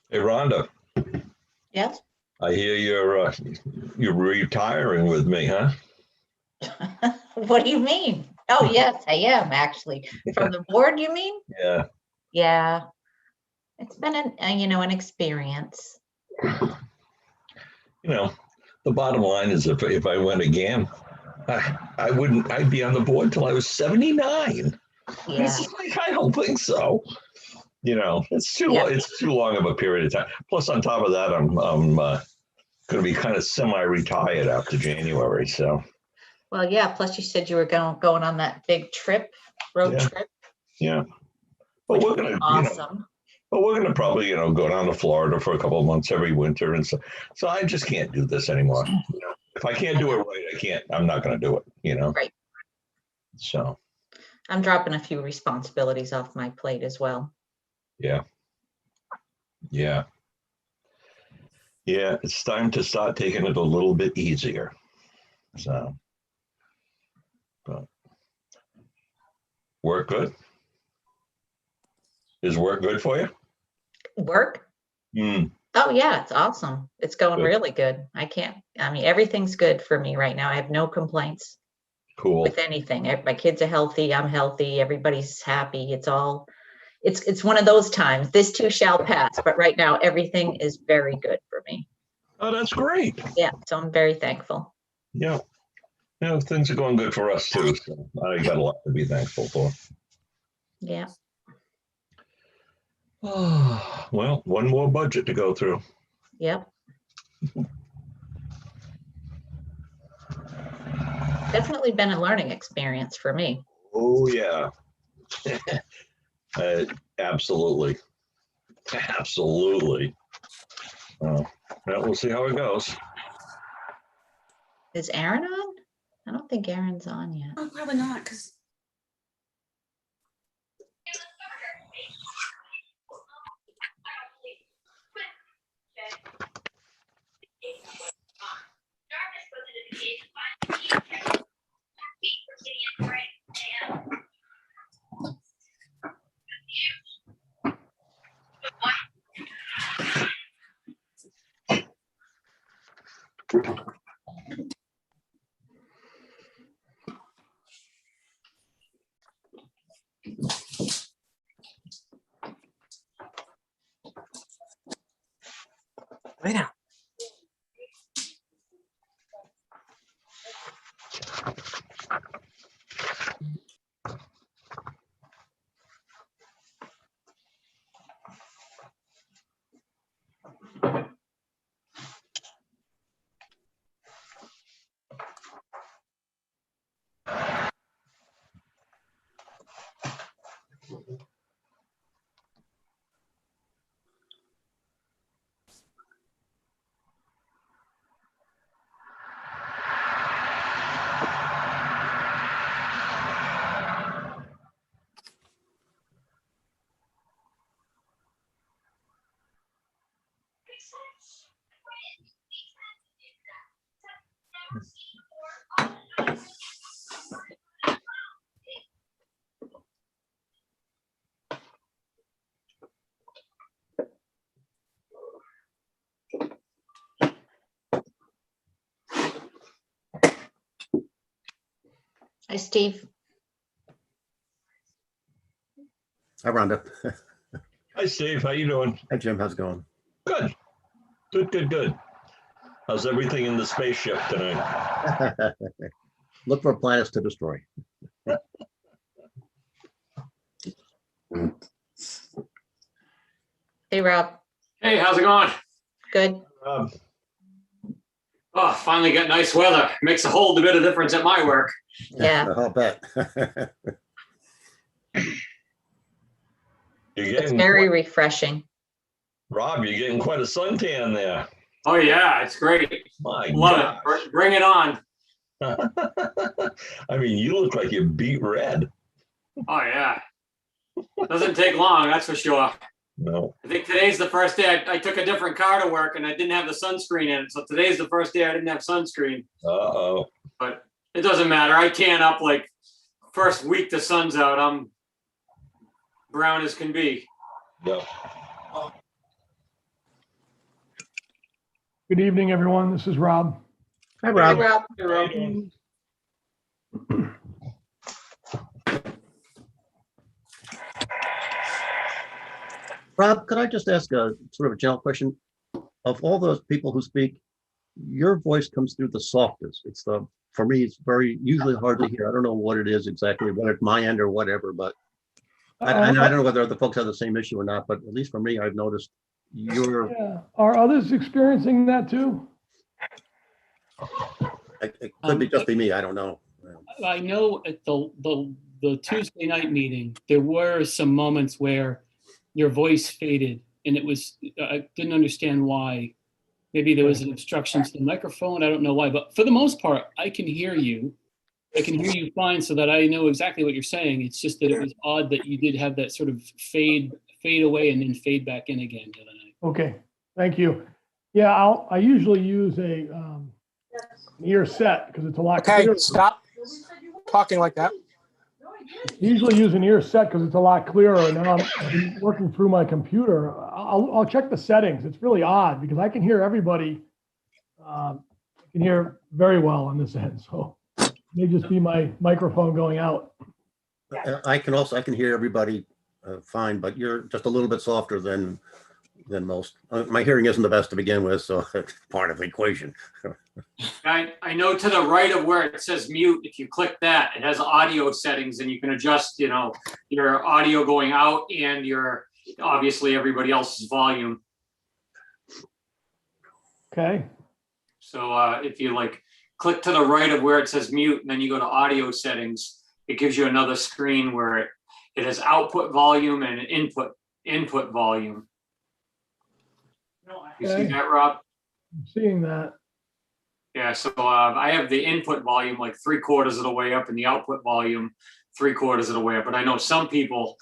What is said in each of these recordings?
Hey, Rhonda, Yes. I hear you're retiring with me, huh? What do you mean? Oh, yes, I am actually. From the board, you mean? Yeah. Yeah, it's been an experience. You know, the bottom line is if I went again, I wouldn't. I'd be on the board till I was 79. Yeah, It's like I don't think so. yeah. It's too long of a period of time. Plus, on top of that, I'm going to be kind of semi-retired after January. So Well, yeah, plus you said you were going on that big road yeah, trip, yeah. But which we're would be gonna, awesome. but we're gonna probably, go down to Florida for a couple of months every winter, and so I just can't do this anymore. If I can't I do it know, right, I can't. I'm not going to do it. right. So I'm dropping a few responsibilities off my plate as well. yeah, yeah, yeah. It's time to start taking it a little bit easier. So, but work good. Is work good for you? Work? Mm, Oh, yeah, it's awesome. It's going good. really good. Everything's good for me right now. I have no complaints Cool. with anything. My kids are healthy, I'm healthy, everybody's happy. It's one of those times. This too shall pass, but right now everything is very good for me. Oh, that's great. Yeah, so I'm very thankful. Yeah. Things are going good for us too. So I got a lot to be thankful for. Yeah. Well, one more budget to go through. Yep. Definitely been a learning experience for me. Oh yeah, uh, absolutely, absolutely. Well, we'll see how it goes. Is Aaron on? I don't think Aaron's on yet. Oh, probably not, because right now. Hi, Steve. Hi, Rhonda. Hi, Steve. How you doing? Hi, Jim. How's it going? Good. Good. Good. Good. How's everything in the spaceship tonight? Look for planets to destroy. Hey, Rob. Hey, how's it going? Good. Um, Oh, finally got nice weather. Makes a whole bit of difference at my work. Yeah. I'll bet. you're It's getting very refreshing. Rob. You're getting quite a suntan there. Oh yeah, it's great. My Love it. Bring it on. God. I mean, you look like you're beet red. Oh yeah. Doesn't take long, that's for sure. No. I think today's the first day I took a different car to work and I didn't have the sunscreen in it. So today's the first day I didn't have sunscreen. Uh-oh. But it doesn't matter. I tan up like first week the sun's out. I'm brown as can be. Yep. Good evening, everyone. This is Rob. Hi, Rob. Hey, Rob. Rob, could I just ask a sort of a general question? Of all those people who speak, your voice comes through the softest. It's the, for me, it's very usually hard to hear. I don't know what it is exactly, whether it's my end or whatever, but I don't know whether the folks have the same issue or not, but at least for me, I've noticed your, Yeah. Are others experiencing that too? it could be just be me, I don't know. I know at the Tuesday night meeting, there were some moments where your voice faded and it was, I didn't understand why. Maybe there was an obstruction to the microphone. I don't know why, but for the most part, I can hear you. I can hear you fine so that I know exactly what you're saying. It's just that it was odd that you did have that sort of fade away and then fade back in again the other night. Okay, thank you. Yeah, I usually use an ear set because it's a lot Okay, clearer. stop talking like that. Usually use an ear set because it's a lot clearer. Now I've been working through my computer. I'll check the settings. It's really odd because I can hear everybody. I can hear very well on this end. So it may just be my microphone going out. I can hear everybody fine, but you're just a little bit softer than most. My hearing isn't the best to begin with, so it's part of the equation. I know to the right of where it says mute, if you click that, it has audio settings and you can adjust, your audio going out and your, obviously everybody else's volume. Okay. So if you click to the right of where it says mute and then you go to audio settings, it gives you another screen where it has output volume and input volume. You see Okay. that, Rob? I'm seeing that. Yeah, so I have the input volume like 3/4 of the way up and the output volume 3/4 of the way up. But I know some people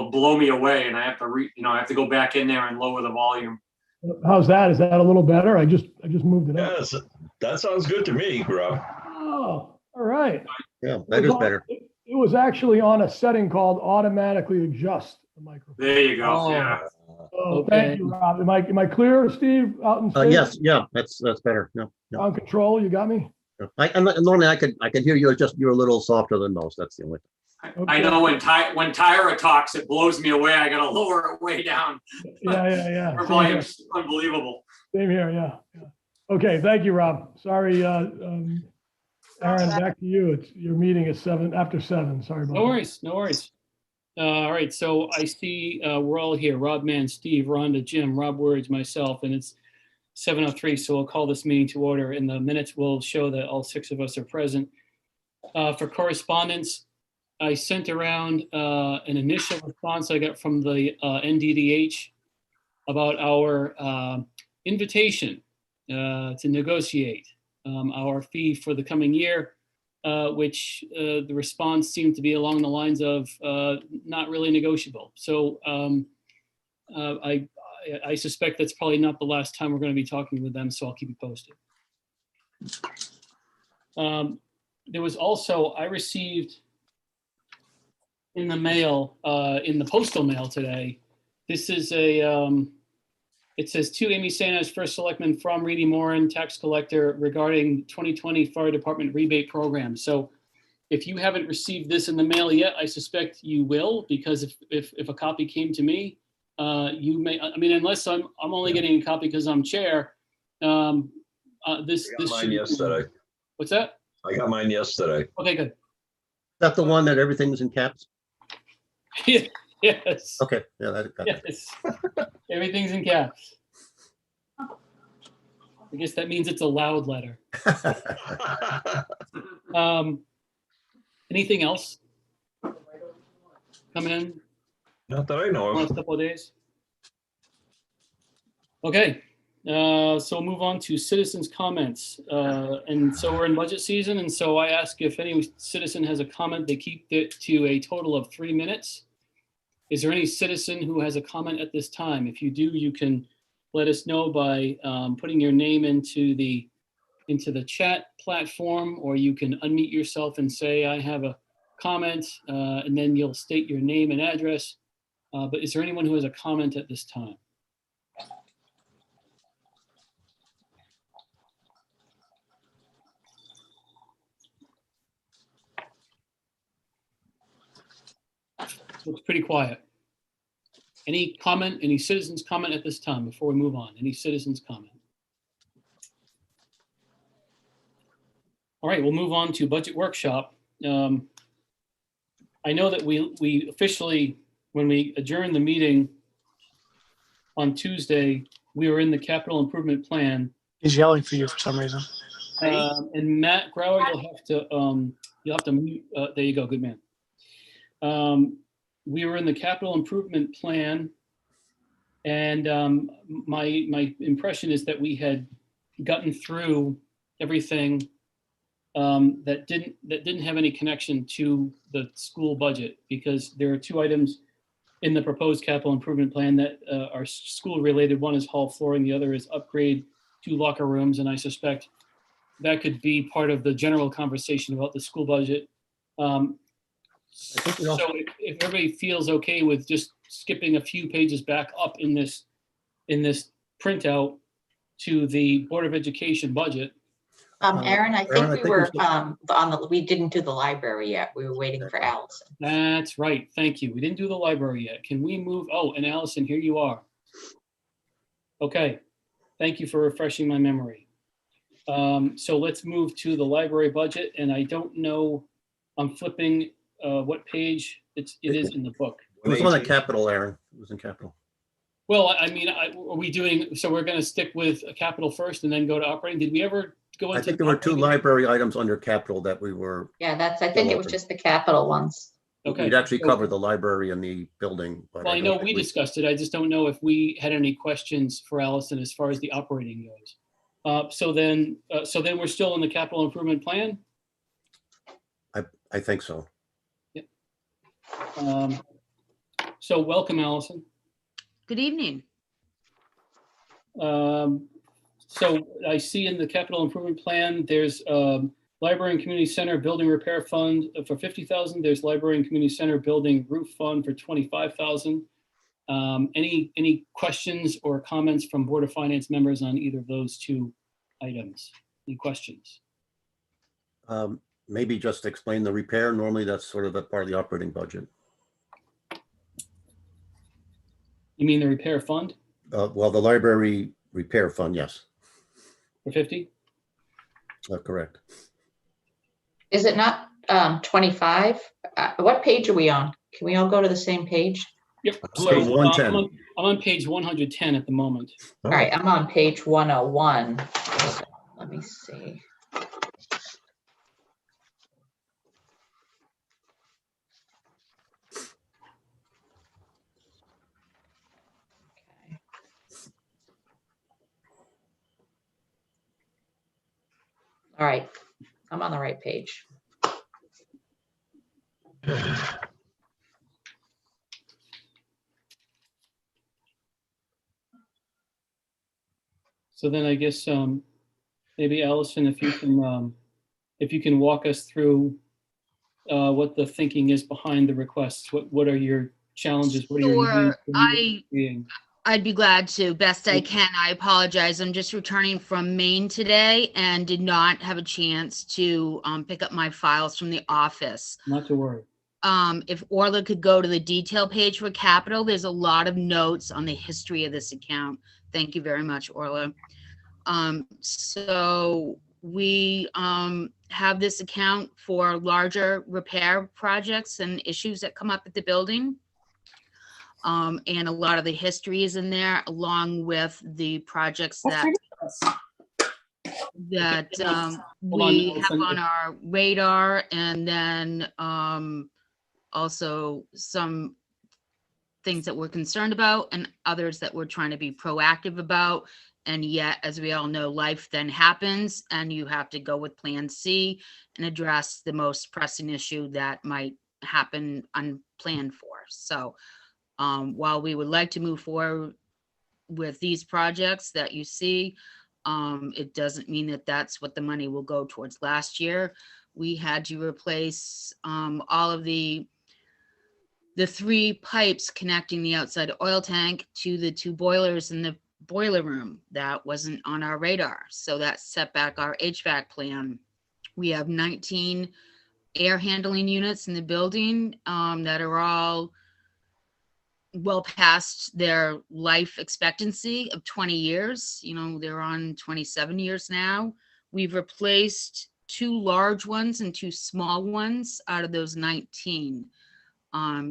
blow me away and I have to I have to go back in there and lower the volume. How's that? Is that a little better? I just moved it up. Yes, that sounds good to me, Rob. Oh, all right. Yeah, that is better. It was actually on a setting called automatically adjust the microphone. There you go. Oh. Yeah. Oh, Okay. thank you, Rob. Am I clear, Steve? Out in space? Yes, yeah, that's better. No, no. On control, you got me? Normally I could hear you, you're a little softer than most. That's the only thing. I know when Tyra talks, it blows me away. I gotta lower it way down. Yeah. Her Same here. volume's unbelievable. Same here, yeah. Okay, thank you, Rob. Sorry, Aaron, back to you. It's your meeting is after 7. Sorry about that. No worries. All right, so I see we're all here. Rob Mann, Steve, Rhonda, Jim, Rob Words, myself, and it's 7:03, so we'll call this meeting to order. And the minutes will show that all 6 of us are present. For correspondence, I sent around an initial response I got from the NDDH about our invitation to negotiate our fee for the coming year. Which the response seemed to be along the lines of not really negotiable. So I suspect that's probably not the last time we're going to be talking with them, so I'll keep you posted. There was also, I received in the mail, in the postal mail today, this is it says to Amy Sanders, First Selectman from Reedy Moran, tax collector, regarding 2020 Fire Department rebate program. So if you haven't received this in the mail yet, I suspect you will, because if a copy came to me, you may, unless I'm only getting a copy because I'm chair. This Mine should- yesterday. What's that? I got mine yesterday. Okay, good. Is that the one that everything's in caps? Yes. Okay, yeah, that got it. Yes. Everything's in caps. I guess that means it's a loud letter. Anything else coming in Not that I know the last of. couple of days? Okay, so we'll move on to citizens' comments. And so we're in budget season, and so I ask if any citizen has a comment, they keep it to a total of 3 minutes. Is there any citizen who has a comment at this time? If you do, you can let us know by putting your name into the chat platform, or you can unmute yourself and say, I have a comment, and then you'll state your name and address. But is there anyone who has a comment at this time? Looks pretty quiet. Any comment, any citizens comment at this time before we move on? Any citizens comment? All right, we'll move on to budget workshop. I know that we officially, when we adjourned the meeting on Tuesday, we were in the capital improvement plan. He's yelling for you for some reason. And Matt Grauer, you'll have to mute. There you go, good man. We were in the capital improvement plan, and my impression is that we had gotten through everything that didn't have any connection to the school budget, because there are two items in the proposed capital improvement plan that are school related. One is hall flooring, the other is upgrade 2 locker rooms, and I suspect that could be part of the general conversation about the school budget. think we also- So if everybody feels okay with just skipping a few pages back up in this printout to the Board of Education budget. Aaron, I Aaron, think I we think we were, should- we didn't do the library yet. We were waiting for Allison. That's right. Thank you. We didn't do the library yet. Can we move? Oh, and Allison, here you are. Okay. Thank you for refreshing my memory. So let's move to the library budget. And I don't know, I'm flipping what page it is in the book. It was on the capital, Aaron. It was in capital. Well, I mean, are we doing, so we're going to stick with capital first and then go to operating? Did we ever go into? I think there were 2 operating? library items under capital that we were, Yeah, I think it was just the capital ones. Okay. we'd actually So- covered the library and the building. But Well, I don't know think we discussed it. I just don't know if we had any questions for Allison as far as the operating goes. So then we're still in the capital improvement plan. I think so. So welcome, Allison. Good evening. So I see in the capital improvement plan, there's library and community center building repair fund for 50,000. There's library and community center building roof fund for 25,000. Any questions or comments from Board of Finance members on either of those 2 items? Any questions? Maybe just explain the repair. Normally, that's sort of a part of the operating budget. You mean the repair fund Well, the library repair fund, yes, for 50? correct. Is it not 25? What page are we on? Can we all go to the same page? Yep. So Page 110. I'm on page 110 at the moment. All right, I'm on page 101. Let me see. Okay. All right, I'm on the right page. So then I guess maybe Allison, if you can walk us through what the thinking is behind the requests. What are your challenges? What are your Sure. needs? What are you seeing? I'd be glad to, best I can. I apologize. I'm just returning from Maine today and did not have a chance to pick up my files from the office. Not to worry. If Orla could go to the detail page for capital, there's a lot of notes on the history of this account. Thank you very much, Orla. So we have this account for larger repair projects and issues that come up at the building. And a lot of the history is in there, along with the projects that we have on our radar, and then also some things that we're concerned about and others that we're trying to be proactive about. And yet, as we all know, life then happens and you have to go with Plan C and address the most pressing issue that might happen unplanned for. So while we would like to move forward with these projects that you see, it doesn't mean that that's what the money will go towards. Last year, we had to replace all of the 3 pipes connecting the outside oil tank to the 2 boilers in the boiler room. That wasn't on our radar. So that set back our HVAC plan. We have 19 air handling units in the building that are all well past their life expectancy of 20 years. You know, they're on 27 years now. We've replaced 2 large ones and 2 small ones out of those 19.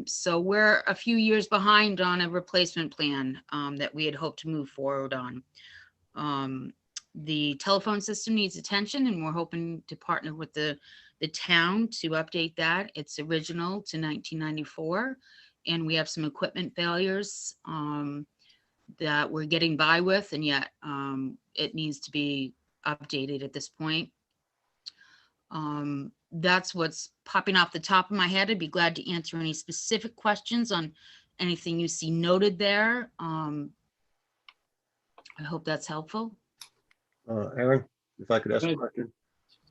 So we're a few years behind on a replacement plan that we had hoped to move forward on. The telephone system needs attention, and we're hoping to partner with the town to update that. It's original to 1994, and we have some equipment failures that we're getting by with, and yet it needs to be updated at this point. That's what's popping off the top of my head. I'd be glad to answer any specific questions on anything you see noted there. I hope that's helpful. Aaron, if I could ask Go a ahead. question.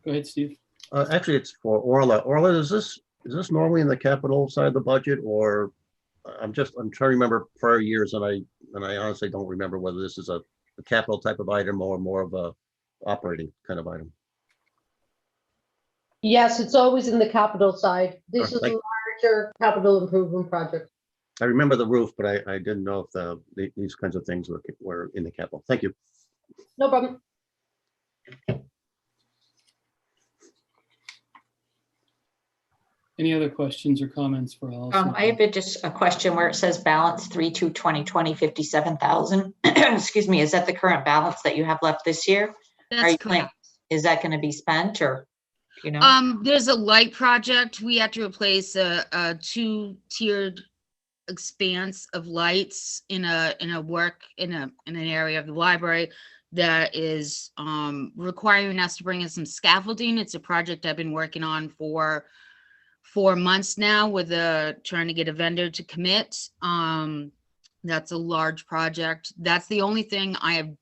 Go ahead, Steve. Actually, it's for Orla. Orla, is this normally in the capital side of the budget, or I'm trying to remember prior years, and I honestly don't remember whether this is a capital type of item or more of a operating kind of item. Yes, it's always in the capital side. This is a Like- larger capital improvement project. I remember the roof, but I didn't know if these kinds of things were in the capital. Thank you. No problem. Any other questions or comments for Allison? I have just a question where it says balance 3/2/2020, 57,000. Excuse me, is that the current balance that you have left this year? That's you planning- correct. Is that going to be spent, or, you know? There's a light project. We have to replace a 2-tiered expanse of lights in an area of the library that is requiring us to bring in some scaffolding. It's a project I've been working on for 4 months now with trying to get a vendor to commit. That's a large project. That's the only thing I have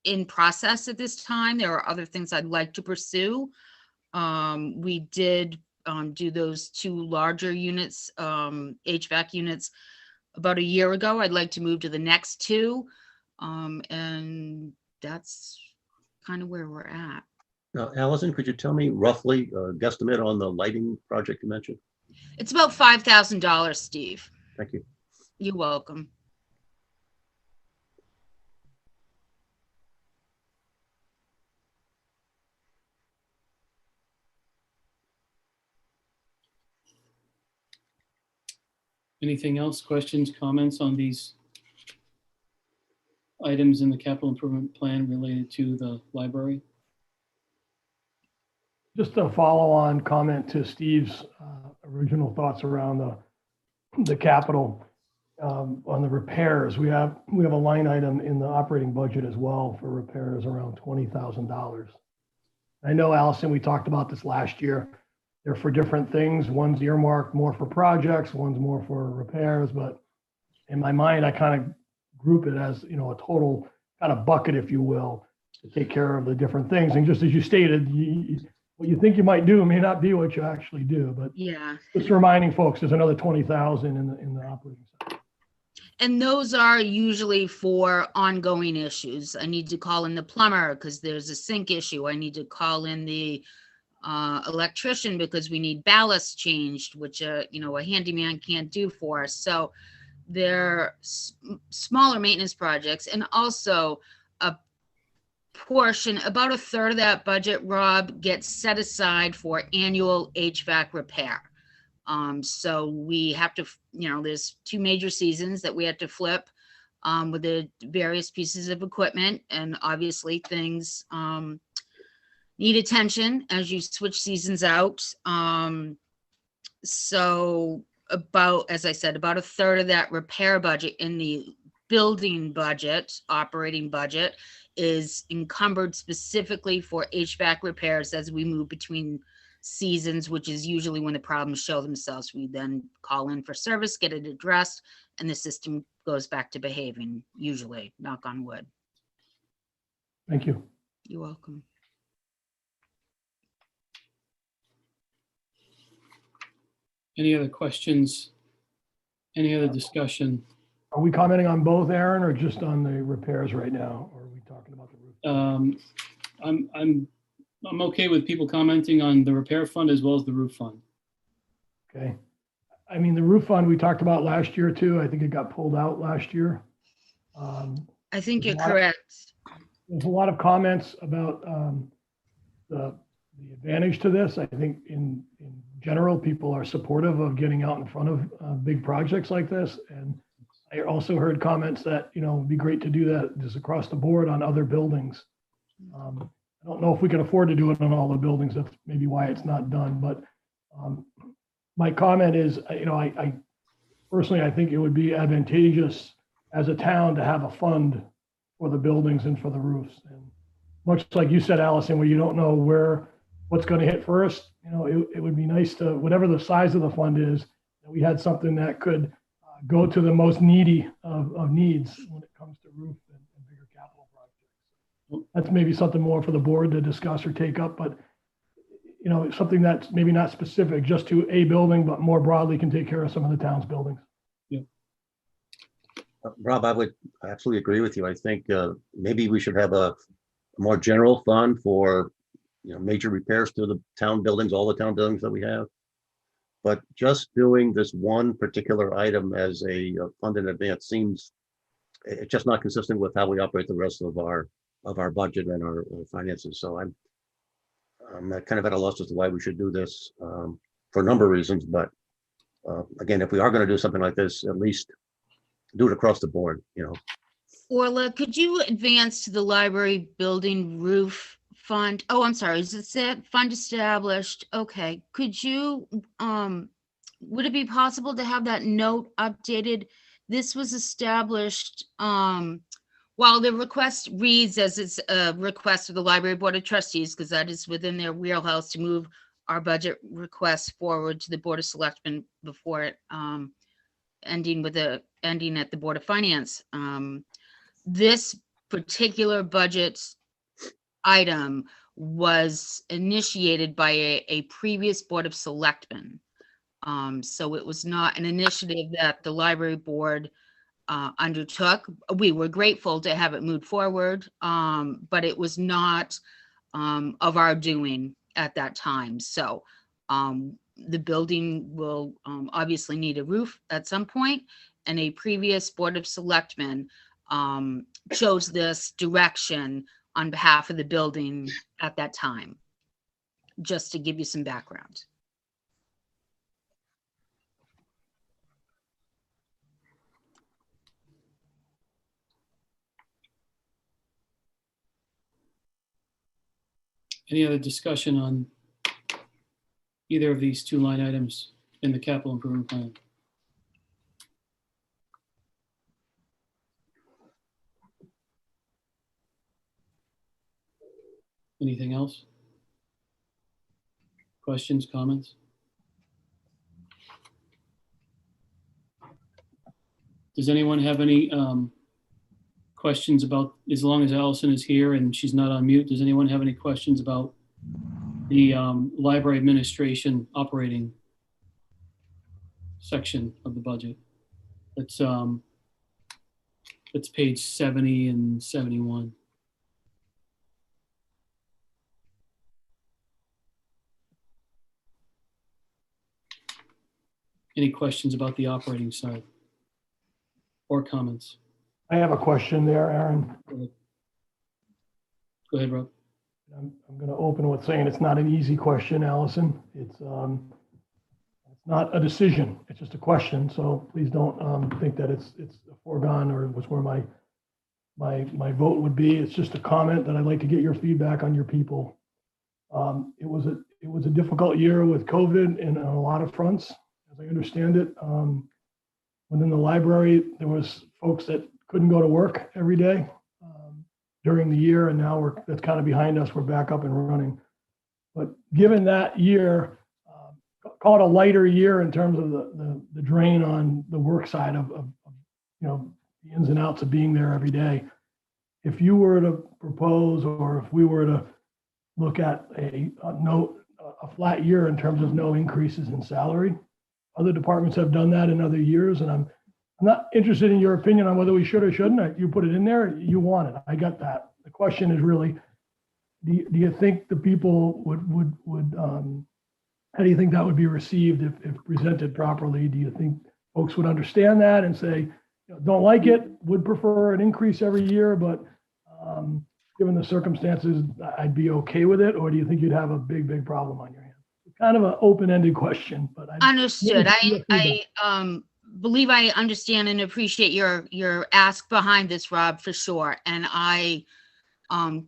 in process at this time. There are other things I'd like to pursue. We did do those 2 larger units, HVAC units, about a year ago. I'd like to move to the next 2. And that's kind of where we're at. Now, Allison, could you tell me roughly guesstimate on the lighting project you mentioned? It's about $5,000, Steve. Thank you. You're welcome. Anything else? Questions, comments on these items in the capital improvement plan related to the library? Just a follow-on comment to Steve's original thoughts around the capital on the repairs. We have a line item in the operating budget as well for repairs around $20,000. I know, Allison, we talked about this last year. They're for different things. One's earmarked more for projects, one's more for repairs, but in my mind, I kind of group it as, you know, a total kind of bucket, if you will, to take care of the different things. And just as you stated, what you think you might do may not be what you actually do, but Yeah. just reminding folks, there's another 20,000 in the operating side. And those are usually for ongoing issues. I need to call in the plumber because there's a sink issue. I need to call in the electrician because we need ballast changed, which you know, a handyman can't do for us. So they're smaller maintenance projects, and also a portion, about a third of that budget, Rob, gets set aside for annual HVAC repair. So we have to, you know, there's 2 major seasons that we have to flip with the various pieces of equipment, and obviously things need attention as you switch seasons out. So about, as I said, about a third of that repair budget in the building budget, operating budget, is encumbered specifically for HVAC repairs as we move between seasons, which is usually when the problems show themselves. We then call in for service, get it addressed, and the system goes back to behaving, usually, knock on wood. Thank you. You're welcome. Any other questions? Any other discussion? Are we commenting on both, Aaron, or just on the repairs right now? Or are we talking about the roof? I'm okay with people commenting on the repair fund as well as the roof fund. Okay. I mean, the roof fund we talked about last year too. I think it got pulled out last year. I think There's you're a lot of- correct. There's a lot of comments about the advantage to this. I think in general, people are supportive of getting out in front of big projects like this. And I also heard comments that, you know, it'd be great to do that just across the board on other buildings. I don't know if we can afford to do it on all the buildings. That's maybe why it's not done. But my comment is, you know, I personally, I think it would be advantageous as a town to have a fund for the buildings and for the roofs. And much like you said, Allison, where you don't know what's going to hit first, you know, it would be nice to, whatever the size of the fund is, that we had something that could go to the most needy of needs when it comes to roof and bigger capital projects. That's maybe something more for the board to discuss or take up, but you know, something that's maybe not specific just to a building, but more broadly can take care of some of the town's buildings. Rob, I would absolutely agree with you. I think maybe we should have a more general fund for, you know, major repairs to the town buildings, all the town buildings that we have. But just doing this one particular item as a fund in advance seems, it's just not consistent with how we operate the rest of our budget and our finances. So I'm kind of at a loss as to why we should do this for a number of reasons. But again, if we are going to do something like this, at least do it across the board, you know. Orla, could you advance to the library building roof fund? Oh, I'm sorry, is it set fund established? Okay, could you, would it be possible to have that note updated? This was established, while the request reads as it's a request of the Library Board of Trustees, because that is within their wheelhouse to move our budget requests forward to the Board of Selectmen before it, ending at the Board of Finance. This particular budget item was initiated by a previous Board of Selectmen. So it was not an initiative that the library board undertook. We were grateful to have it moved forward, but it was not of our doing at that time. So the building will obviously need a roof at some point, and a previous Board of Selectmen chose this direction on behalf of the building at that time, just to give you some background. Any other discussion on either of these two line items in the capital improvement plan? Anything else? Questions, comments? Does anyone have any questions about, as long as Allison is here and she's not on mute, does anyone have any questions about the library administration operating section of the budget? It's page 70 and 71. Any questions about the operating side or comments? I have a question there, Aaron. Go ahead, Rob. I'm going to open with saying it's not an easy question, Allison. It's not a decision. It's just a question. So please don't think that it's a foregone or was where my vote would be. It's just a comment that I'd like to get your feedback on your people. It was a difficult year with COVID and on a lot of fronts, as I understand it. Within the library, there was folks that couldn't go to work every day during the year, and now that's kind of behind us. We're back up and running. But given that year, call it a lighter year in terms of the drain on the work side of you know, the ins and outs of being there every day. If you were to propose, or if we were to look at a flat year in terms of no increases in salary, other departments have done that in other years, and I'm not interested in your opinion on whether we should or shouldn't. You put it in there, you want it. I got that. The question is really, do you think the people would how do you think that would be received if presented properly? Do you think folks would understand that and say, don't like it, would prefer an increase every year, but given the circumstances, I'd be okay with it? Or do you think you'd have a big problem on your hands? Kind of an open-ended question, but Understood. I believe I understand and appreciate your ask behind this, Rob, for sure. And I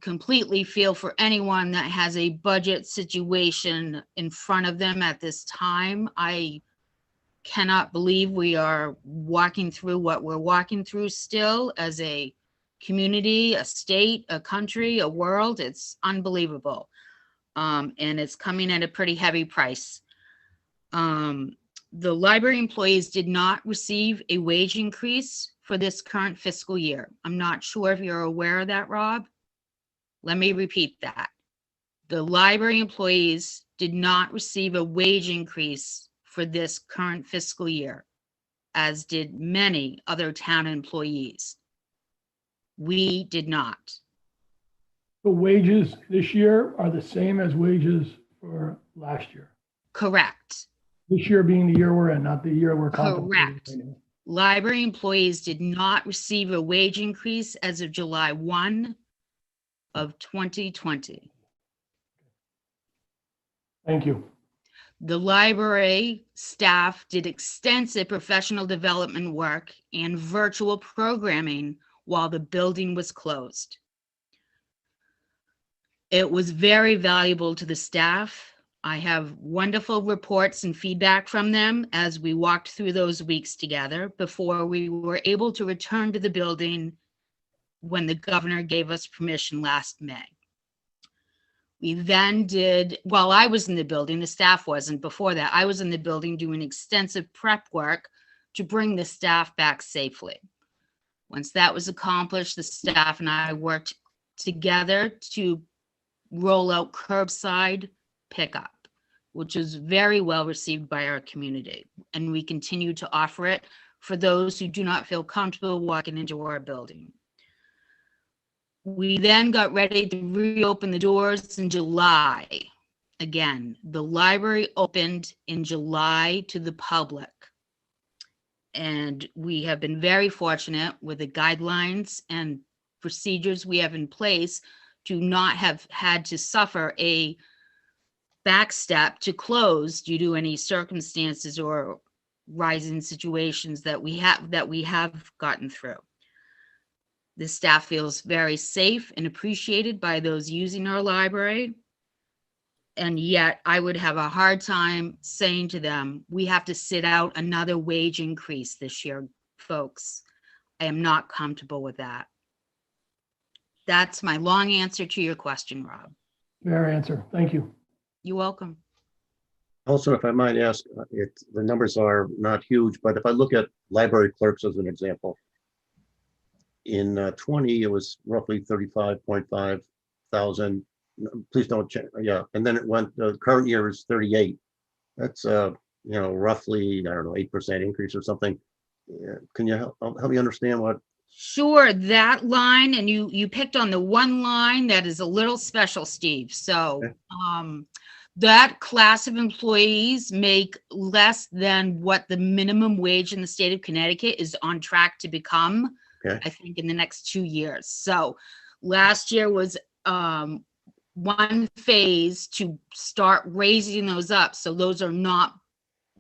completely feel for anyone that has a budget situation in front of them at this time. I cannot believe we are walking through what we're walking through still as a community, a state, a country, a world. It's unbelievable. And it's coming at a pretty heavy price. The library employees did not receive a wage increase for this current fiscal year. I'm not sure if you're aware of that, Rob. Let me repeat that. The library employees did not receive a wage increase for this current fiscal year, as did many other town employees. We did not. The wages this year are the same as wages for last year. Correct. This year being the year we're in, not the year we're contemplating. Correct. Library employees did not receive a wage increase as of July 1 of 2020. Thank you. The library staff did extensive professional development work and virtual programming while the building was closed. It was very valuable to the staff. I have wonderful reports and feedback from them as we walked through those weeks together before we were able to return to the building when the governor gave us permission last May. We then did, while I was in the building, the staff wasn't. Before that, I was in the building doing extensive prep work to bring the staff back safely. Once that was accomplished, the staff and I worked together to roll out curbside pickup, which is very well received by our community. And we continue to offer it for those who do not feel comfortable walking into our building. We then got ready to reopen the doors in July. Again, the library opened in July to the public. And we have been very fortunate with the guidelines and procedures we have in place to not have had to suffer a backstep to close due to any circumstances or rising situations that we have gotten through. The staff feels very safe and appreciated by those using our library. And yet I would have a hard time saying to them, we have to sit out another wage increase this year, folks. I am not comfortable with that. That's my long answer to your question, Rob. Fair answer. Thank you. You're welcome. Also, if I might ask, the numbers are not huge, but if I look at library clerks as an example, in 20, it was roughly 35.5 thousand. Please don't check. Yeah. And then it went, the current year is 38. That's, roughly, I don't know, 8% increase or something. Can you help me understand what? Sure, that line, and you picked on the one line that is a little special, Steve. So Okay. That class of employees make less than what the minimum wage in the state of Connecticut is on track to become, Okay. I think, in the next 2 years. So last year was one phase to start raising those up. So those are not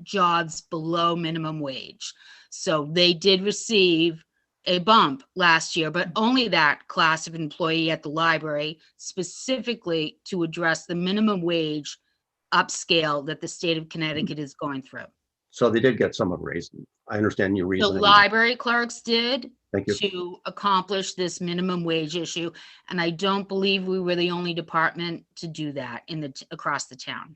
jobs below minimum wage. So they did receive a bump last year, but only that class of employee at the library, specifically to address the minimum wage upscale that the state of Connecticut is going through. So they did get some of a raise. I understand your The reason. library clerks did Thank you. to accomplish this minimum wage issue. And I don't believe we were the only department to do that across the town.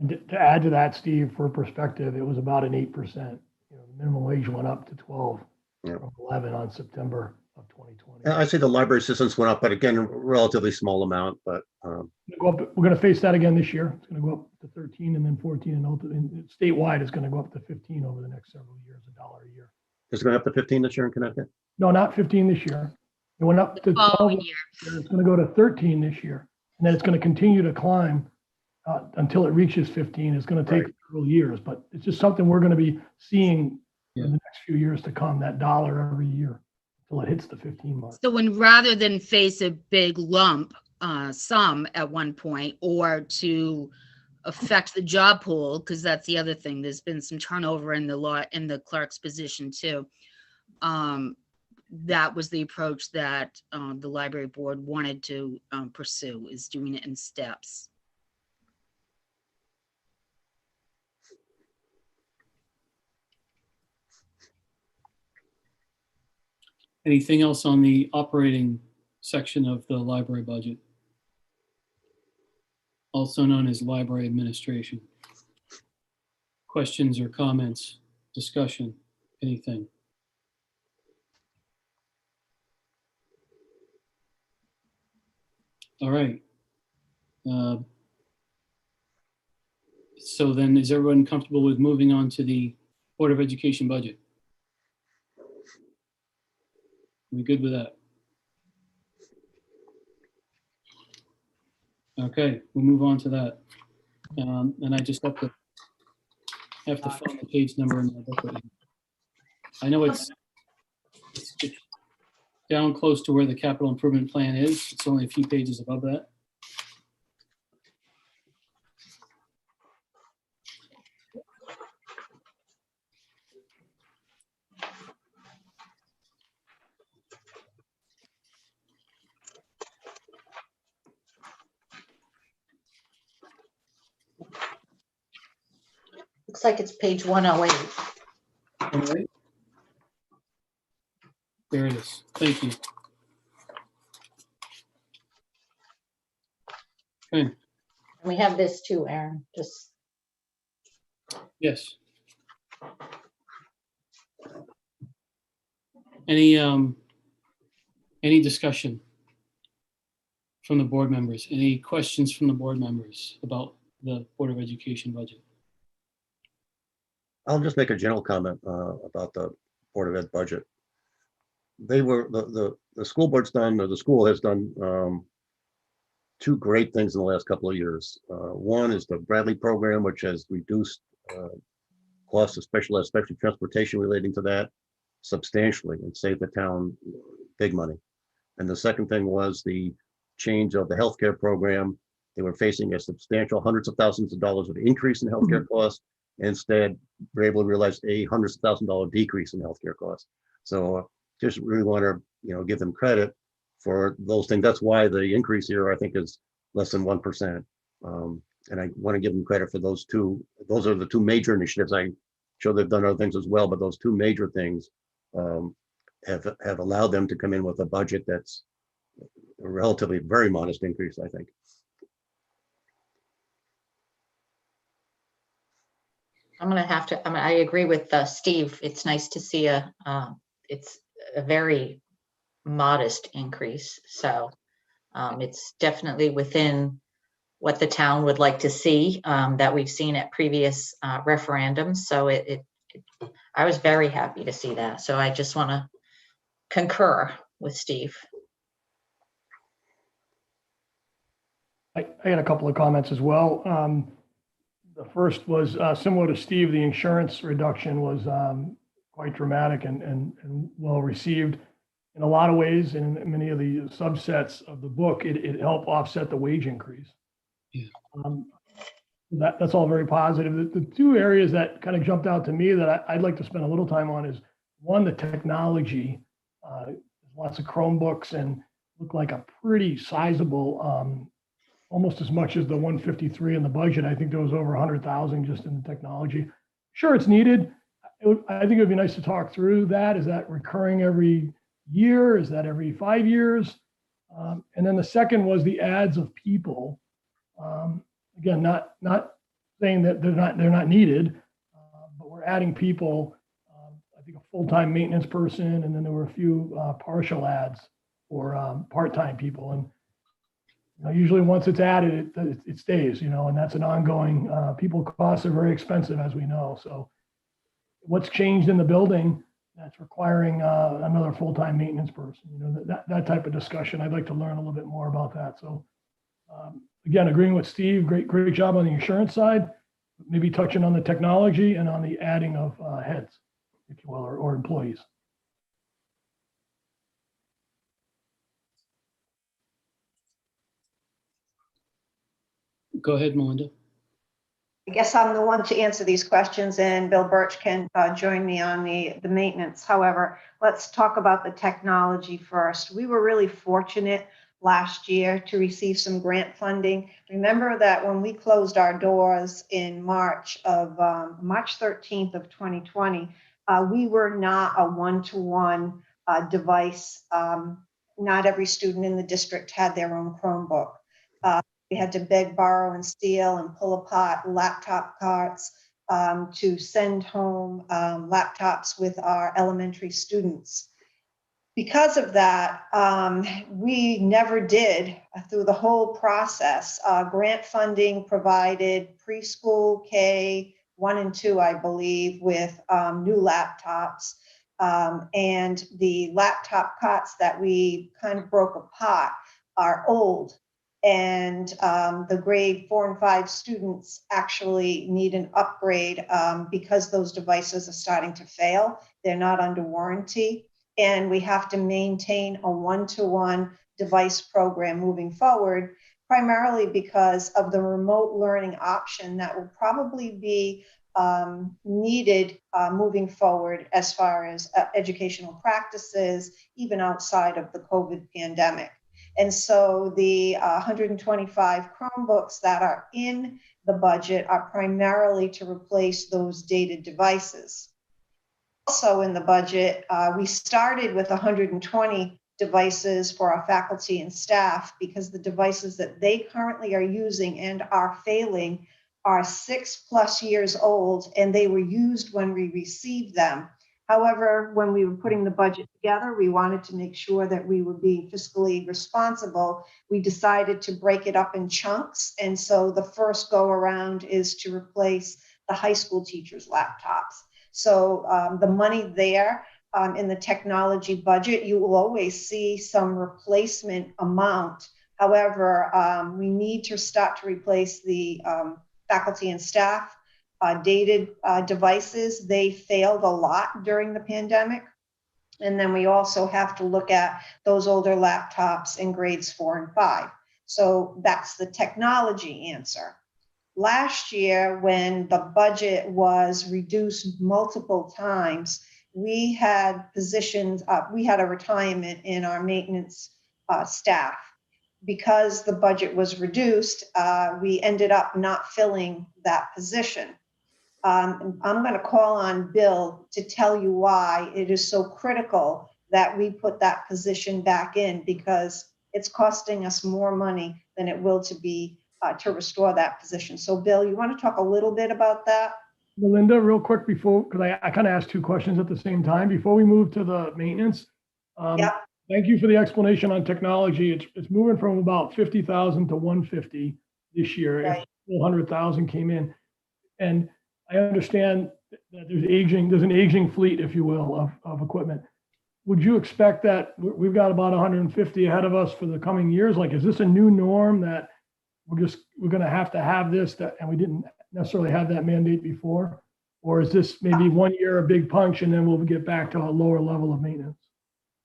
And to add to that, Steve, for perspective, it was about an 8%. The minimum wage went up to 12 Yeah. from 11 on September of 2020. I say the library assistance went up, but again, a relatively small amount, but We're going to face that again this year. It's going to go up to 13 and then 14, and statewide it's going to go up to 15 over the next several years, $1 a year. is it going up to 15 this year in Connecticut? No, not 15 this year. It went up to 12, Following year. it's going to go to 13 this year. And then it's going to continue to climb until it reaches 15. It's going to take Right. several years, but it's just something we're going to be seeing Yeah. in the next few years to come, that dollar every year until it hits the 15 mark. So when rather than face a big lump sum at one point or to affect the job pool, because that's the other thing, there's been some turnover in the law in the clerk's position too. That was the approach that the library board wanted to pursue, is doing it in steps. Anything else on the operating section of the library budget? Also known as library administration. Questions or comments, discussion, anything? All right. So then is everyone comfortable with moving on to the Board of Education budget? We good with that? Okay, we'll move on to that. And I just have to find the page number in my booklet. I know it's down close to where the capital improvement plan is. It's only a few pages above that. Looks like it's page 108. All right. There it is. Thank you. Okay, We have this too, Aaron, just, yes. Any discussion from the board members? Any questions from the board members about the Board of Education budget? I'll just make a general comment about the Board of Ed budget. They were, the school board's done, or the school has done two great things in the last couple of years. One is the Bradley program, which has reduced costs of special ed, especially transportation relating to that, substantially, and saved the town big money. And the second thing was the change of the healthcare program. They were facing a substantial hundreds of thousands of dollars of increase in healthcare costs. Instead, we're able to realize a hundreds of $1,000 decrease in healthcare costs. So just really want to, give them credit for those things. That's why the increase here, I think, is less than 1%. And I want to give them credit for those two. Those are the two major initiatives. I'm sure they've done other things as well, but those two major things have allowed them to come in with a budget that's a relatively very modest increase, I think. I agree with Steve. It's nice to see it's a very modest increase. So it's definitely within what the town would like to see, that we've seen at previous referendums. So I was very happy to see that. So I just want to concur with Steve. I had a couple of comments as well. The first was similar to Steve. The insurance reduction was quite dramatic and well received in a lot of ways. In many of the subsets of the book, it helped offset the wage increase. Yeah. That's all very positive. The two areas that kind of jumped out to me that I'd like to spend a little time on is, one, the technology. Lots of Chromebooks and look like a pretty sizable, almost as much as the 153 in the budget. I think there was over 100,000 just in the technology. Sure, it's needed. I think it would be nice to talk through that. Is that recurring every year? Is that every 5 years? And then the second was the ads of people. Again, not saying that they're not needed, but we're adding people. I think a full-time maintenance person, and then there were a few partial ads for part-time people. And usually once it's added, it stays, and that's an ongoing, people costs are very expensive, as we know. So what's changed in the building that's requiring another full-time maintenance person. You know, that type of discussion. I'd like to learn a little bit more about that. So again, agreeing with Steve, great job on the insurance side, maybe touching on the technology and on the adding of heads, if you will, or employees. Go ahead, Melinda. I guess I'm the one to answer these questions, and Bill Birch can join me on the maintenance. However, let's talk about the technology first. We were really fortunate last year to receive some grant funding. Remember that when we closed our doors in March 13th of 2020, we were not a one-to-one device. Not every student in the district had their own Chromebook. We had to beg, borrow, and steal and pull apart laptop carts to send home laptops with our elementary students. Because of that, we never did, through the whole process, grant funding provided preschool K 1 and 2, I believe, with new laptops. And the laptop cots that we kind of broke apart are old. And the grade 4 and 5 students actually need an upgrade because those devices are starting to fail. They're not under warranty. And we have to maintain a one-to-one device program moving forward, primarily because of the remote learning option that will probably be needed moving forward as far as educational practices, even outside of the COVID pandemic. And so the 125 Chromebooks that are in the budget are primarily to replace those dated devices. Also in the budget, we started with 120 devices for our faculty and staff because the devices that they currently are using and are failing are 6+ years old, and they were used when we received them. However, when we were putting the budget together, we wanted to make sure that we were being fiscally responsible. We decided to break it up in chunks. And so the first go around is to replace the high school teachers' laptops. So the money there in the technology budget, you will always see some replacement amount. However, we need to start to replace the faculty and staff dated devices. They failed a lot during the pandemic. And then we also have to look at those older laptops in grades 4 and 5. So that's the technology answer. Last year, when the budget was reduced multiple times, we had positions, we had a retirement in our maintenance staff. Because the budget was reduced, we ended up not filling that position. I'm going to call on Bill to tell you why it is so critical that we put that position back in, because it's costing us more money than it will to restore that position. So Bill, you want to talk a little bit about that? Melinda, real quick before, because I kind of asked 2 questions at the same time. Before we move to the maintenance, Yep. Thank you for the explanation on technology. It's moving from about 50,000 to 150 this year. Right. If 400,000 came in. And I understand that there's an aging fleet, if you will, of equipment. Would you expect that we've got about 150 ahead of us for the coming years? Like, is this a new norm that we're going to have this, and we didn't necessarily have that mandate before? Or is this maybe 1 year a big punch and then we'll get back to a lower level of maintenance?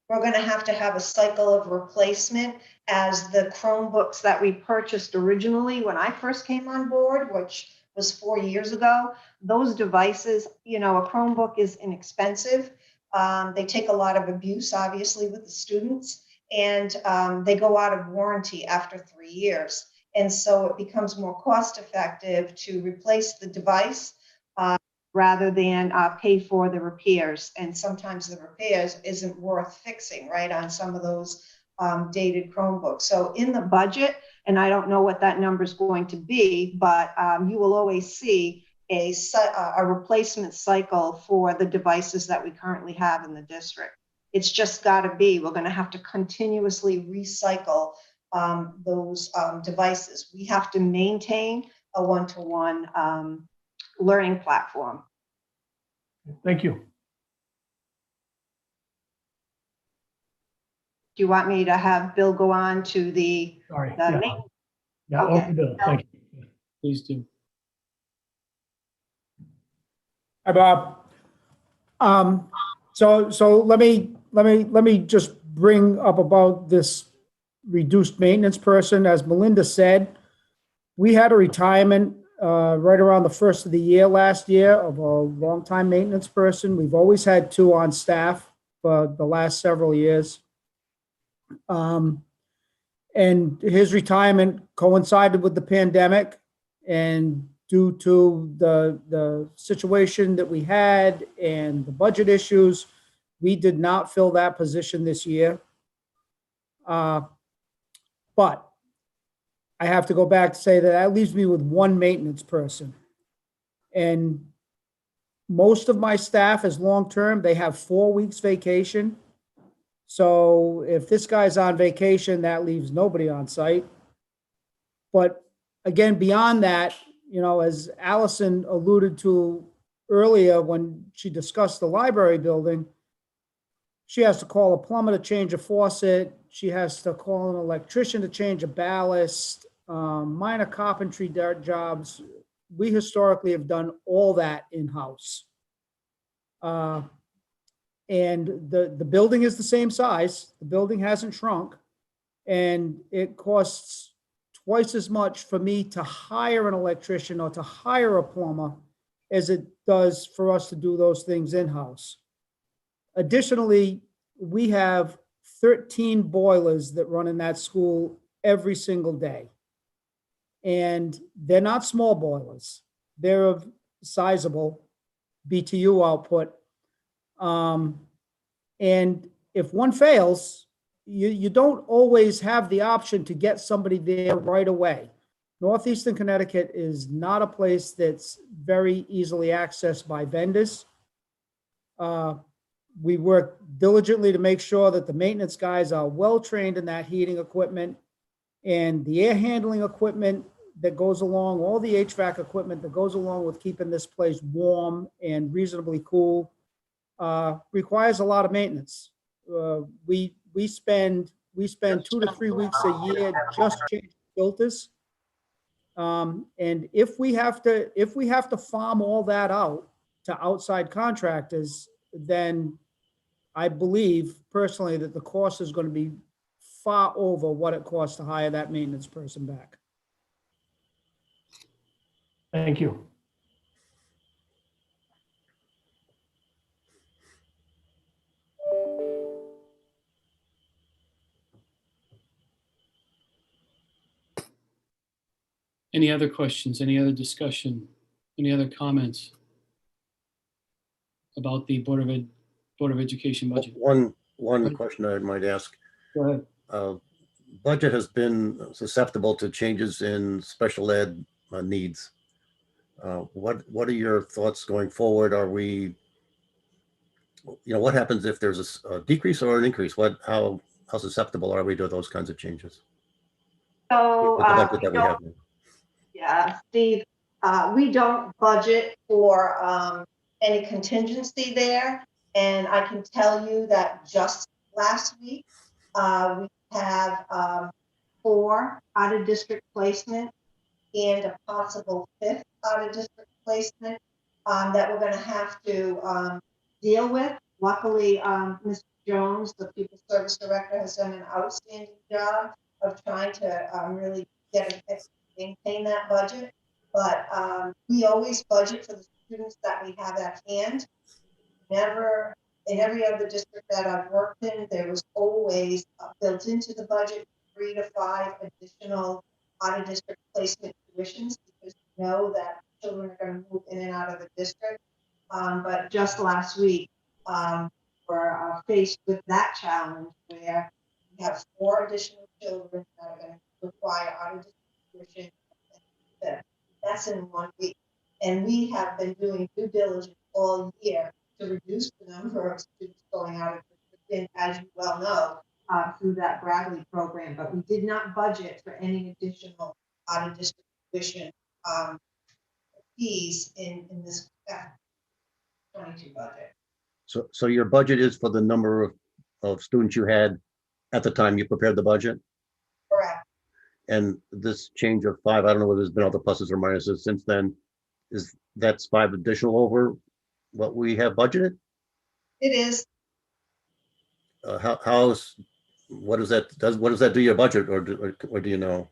We're going to have a cycle of replacement, as the Chromebooks that we purchased originally when I first came on board, which was 4 years ago. Those devices, you know, a Chromebook is inexpensive. They take a lot of abuse, obviously, with the students, and they go out of warranty after 3 years. And so it becomes more cost effective to replace the device rather than pay for the repairs. And sometimes the repairs isn't worth fixing, right, on some of those dated Chromebooks. So in the budget, and I don't know what that number is going to be, but you will always see a replacement cycle for the devices that we currently have in the district. It's just got to be. We're going to have to continuously recycle those devices. We have to maintain a one-to-one learning platform. Thank you. do you want me to have Bill go on to the, Sorry. the Yeah, main- yeah, Okay. over Bill. Thank you. Please do. Hi, Bob. So let me just bring up about this reduced maintenance person. As Melinda said, we had a retirement right around the first of the year last year of a longtime maintenance person. We've always had two on staff for the last several years. And his retirement coincided with the pandemic, and due to the situation that we had and the budget issues, we did not fill that position this year. But I have to go back to say that leaves me with one maintenance person. And most of my staff is long-term. They have 4 weeks vacation. So if this guy's on vacation, that leaves nobody on site. But again, beyond that, you know, as Allison alluded to earlier when she discussed the library building, she has to call a plumber to change a faucet. She has to call an electrician to change a ballast, minor carpentry jobs. We historically have done all that in-house. And the building is the same size. The building hasn't shrunk. And it costs twice as much for me to hire an electrician or to hire a plumber as it does for us to do those things in-house. Additionally, we have 13 boilers that run in that school every single day. And they're not small boilers. They're of sizable BTU output. And if one fails, you don't always have the option to get somebody there right away. Northeastern Connecticut is not a place that's very easily accessed by vendors. We work diligently to make sure that the maintenance guys are well-trained in that heating equipment and the air handling equipment that goes along, all the HVAC equipment that goes along with keeping this place warm and reasonably cool, requires a lot of maintenance. We spend 2 to 3 weeks a year just changing filters. And if we have to farm all that out to outside contractors, then I believe personally that the cost is going to be far over what it costs to hire that maintenance person back. Thank you. Any other questions? Any other discussion? Any other comments about the Board of Education budget? One question I might ask. Go ahead. Budget has been susceptible to changes in special ed needs. What are your thoughts going forward? Are we, what happens if there's a decrease or an increase? How susceptible are we to those kinds of changes? So, With the budget that we have now? Yeah, Steve, we don't budget for any contingency there. And I can tell you that just last week, we have 4 out-of-district placement and a possible 5th out-of-district placement that we're going to have to deal with. Luckily, Mr. Jones, the People Service Director, has done an outstanding job of trying to really maintain that budget. But we always budget for the students that we have at hand. Never, in every other district that I've worked in, there was always built into the budget 3 to 5 additional out-of-district placement tuitions, because we know that children are going to move in and out of the district. But just last week, we're faced with that challenge where we have 4 additional children that are going to require out-of-district tuition. That's in 1 week. And we have been doing due diligence all year to reduce the number of students going out of district, as you well know, through that Bradley program. But we did not budget for any additional out-of-district tuition fees in this 22 budget. So your budget is for the number of students you had at the time you prepared the budget? Correct. And this change of 5, I don't know whether there's been other pluses or minuses since then. That's 5 additional over what we have budgeted? It is. What does that do to your budget, or do you know?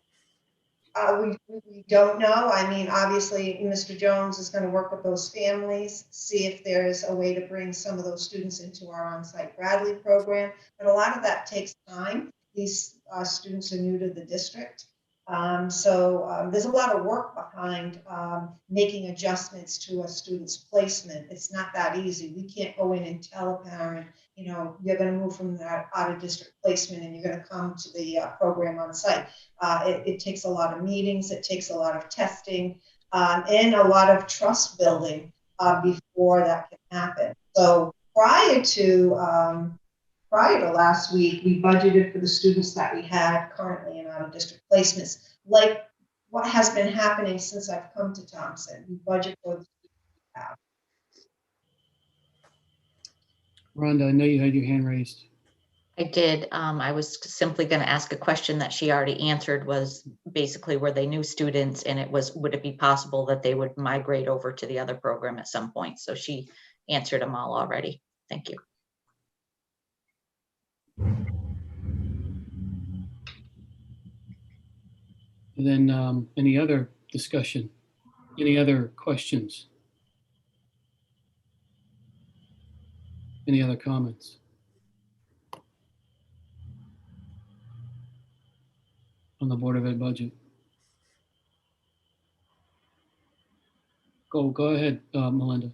We don't know. I mean, obviously, Mr. Jones is going to work with those families, see if there's a way to bring some of those students into our on-site Bradley program. But a lot of that takes time. These students are new to the district. So there's a lot of work behind making adjustments to a student's placement. It's not that easy. We can't go in and tell a parent, you know, you're going to move from that out of district placement and you're going to come to the program on site. It takes a lot of meetings. It takes a lot of testing and a lot of trust building before that can happen. So prior to last week, we budgeted for the students that we had currently in out-of-district placements, like what has been happening since I've come to Thompson. We budget for the students we have. Rhonda, I know you had your hand raised. I did. I was simply going to ask a question that she already answered, was basically, were they new students, and would it be possible that they would migrate over to the other program at some point? So she answered them all already. Thank you. And then any other discussion? Any other questions? Any other comments? On the Board of Ed budget? Go ahead, Melinda.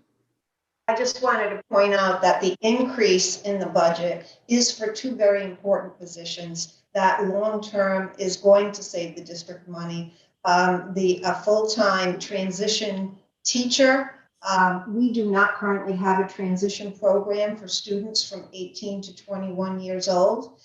I just wanted to point out that the increase in the budget is for 2 very important positions that long-term is going to save the district money. The full-time transition teacher, we do not currently have a transition program for students from 18 to 21 years old.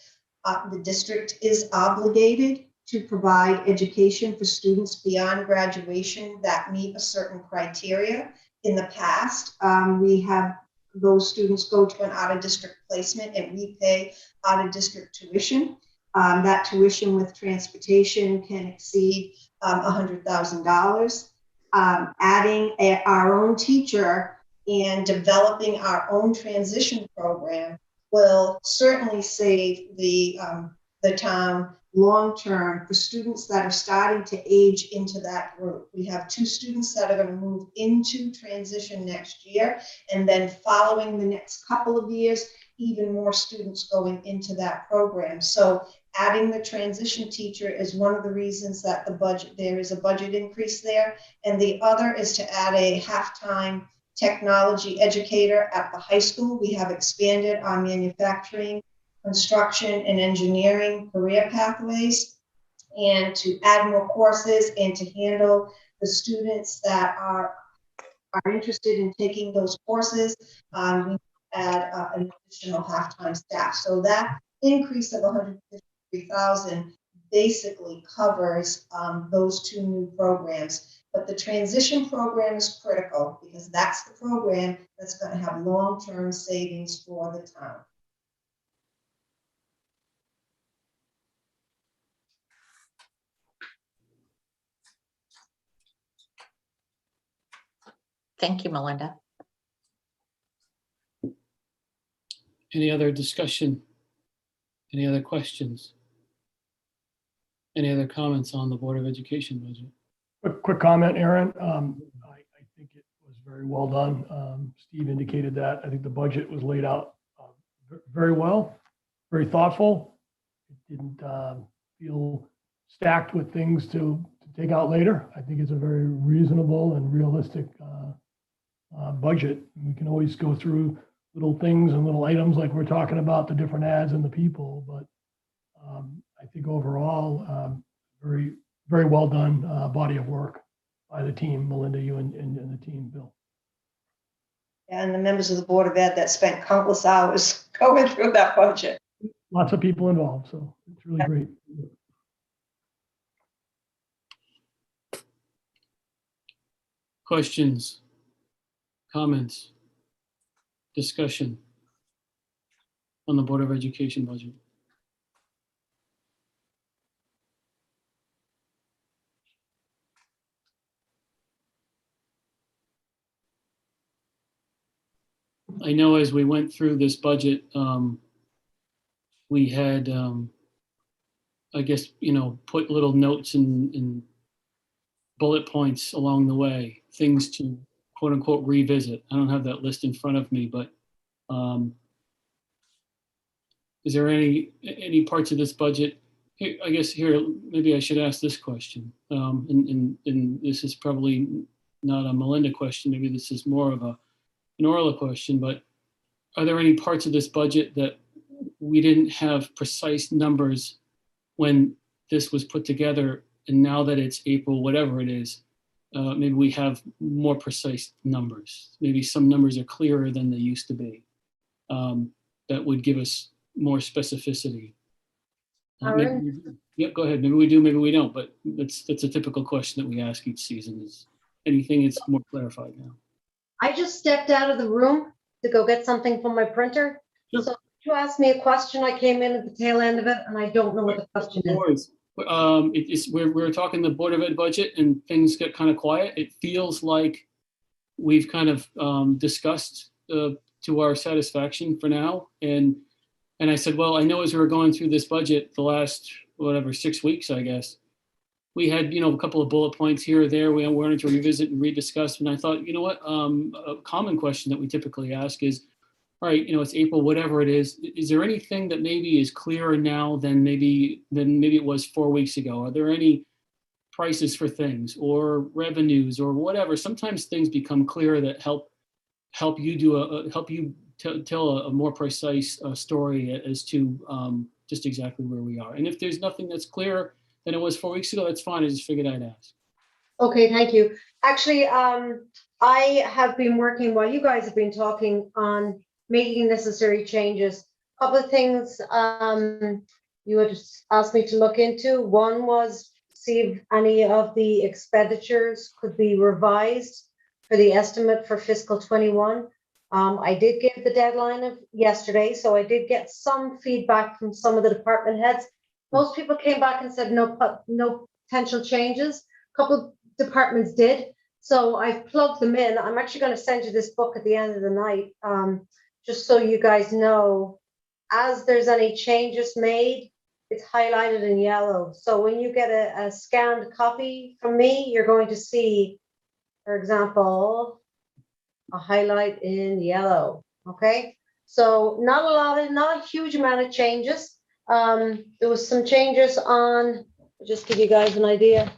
The district is obligated to provide education for students beyond graduation that meet a certain criteria. In the past, we have those students go to an out-of-district placement and we pay out-of-district tuition. That tuition with transportation can exceed $100,000. Adding our own teacher and developing our own transition program will certainly save the town long-term for students that are starting to age into that group. We have 2 students that are going to move into transition next year, and then following the next couple of years, even more students going into that program. So adding the transition teacher is one of the reasons that there is a budget increase there. And the other is to add a half-time technology educator at the high school. We have expanded our manufacturing, construction, and engineering career pathways, and to add more courses and to handle the students that are interested in taking those courses. We add an additional half-time staff. So that increase of $153,000 basically covers those 2 new programs. But the transition program is critical because that's the program that's going to have long-term savings for the town. Thank you, Melinda. Any other discussion? Any other questions? Any other comments on the Board of Education budget? Quick comment, Aaron. I think it was very well done. Steve indicated that. I think the budget was laid out very well, very thoughtful. It didn't feel stacked with things to take out later. I think it's a very reasonable and realistic budget. We can always go through little things and little items like we're talking about the different ads and the people, but I think overall, very, very well done body of work by the team, Melinda, you and the team, Bill. And the members of the Board of Ed that spent countless hours going through that budget. Lots of people involved, so it's really great. Questions, comments, discussion on the Board of Education budget? I know as we went through this budget, we had, I guess, put little notes and bullet points along the way, things to quote unquote revisit. I don't have that list in front of me, but is there any parts of this budget? Here, I guess maybe I should ask this question. And this is probably not a Melinda question. Maybe this is more of an Orla question, but are there any parts of this budget that we didn't have precise numbers when this was put together, and now that it's April, whatever it is, maybe we have more precise numbers. Maybe some numbers are clearer than they used to be. That would give us more specificity. Yeah, go ahead. Maybe we do, maybe we don't, but that's a typical question that we ask each season. Is anything that's more clarified now? I just stepped out of the room to go get something from my printer. Sure. So you asked me a question, I came in at the tail end of it, and I don't know what the question No is. worries. We're talking the Board of Ed budget, and things get kind of quiet. It feels like we've kind of discussed to our satisfaction for now. And I said, well, I know as we were going through this budget the last, 6 weeks, I guess, we had, a couple of bullet points here or there we wanted to revisit and rediscuss. And I thought, you know what, a common question that we typically ask is, all right, it's April, whatever it is there anything that maybe is clearer now than maybe it was 4 weeks ago? Are there any prices for things or revenues or whatever? Sometimes things become clearer that help you tell a more precise story as to just exactly where we are. And if there's nothing that's clearer than it was 4 weeks ago, that's fine. I just figured I'd ask. Okay, thank you. Actually, I have been working while you guys have been talking on making necessary changes. A couple of things you had asked me to look into. One was see if any of the expenditures could be revised for the estimate for fiscal 21. I did give the deadline of yesterday, so I did get some feedback from some of the department heads. Most people came back and said no potential changes. A couple of departments did. So I've plugged them in. I'm actually going to send you this book at the end of the night, just so you guys know, as there's any changes made, it's highlighted in yellow. So when you get a scanned copy from me, you're going to see, for example, a highlight in yellow. Okay, so not a huge amount of changes. There was some changes on, just give you guys an idea.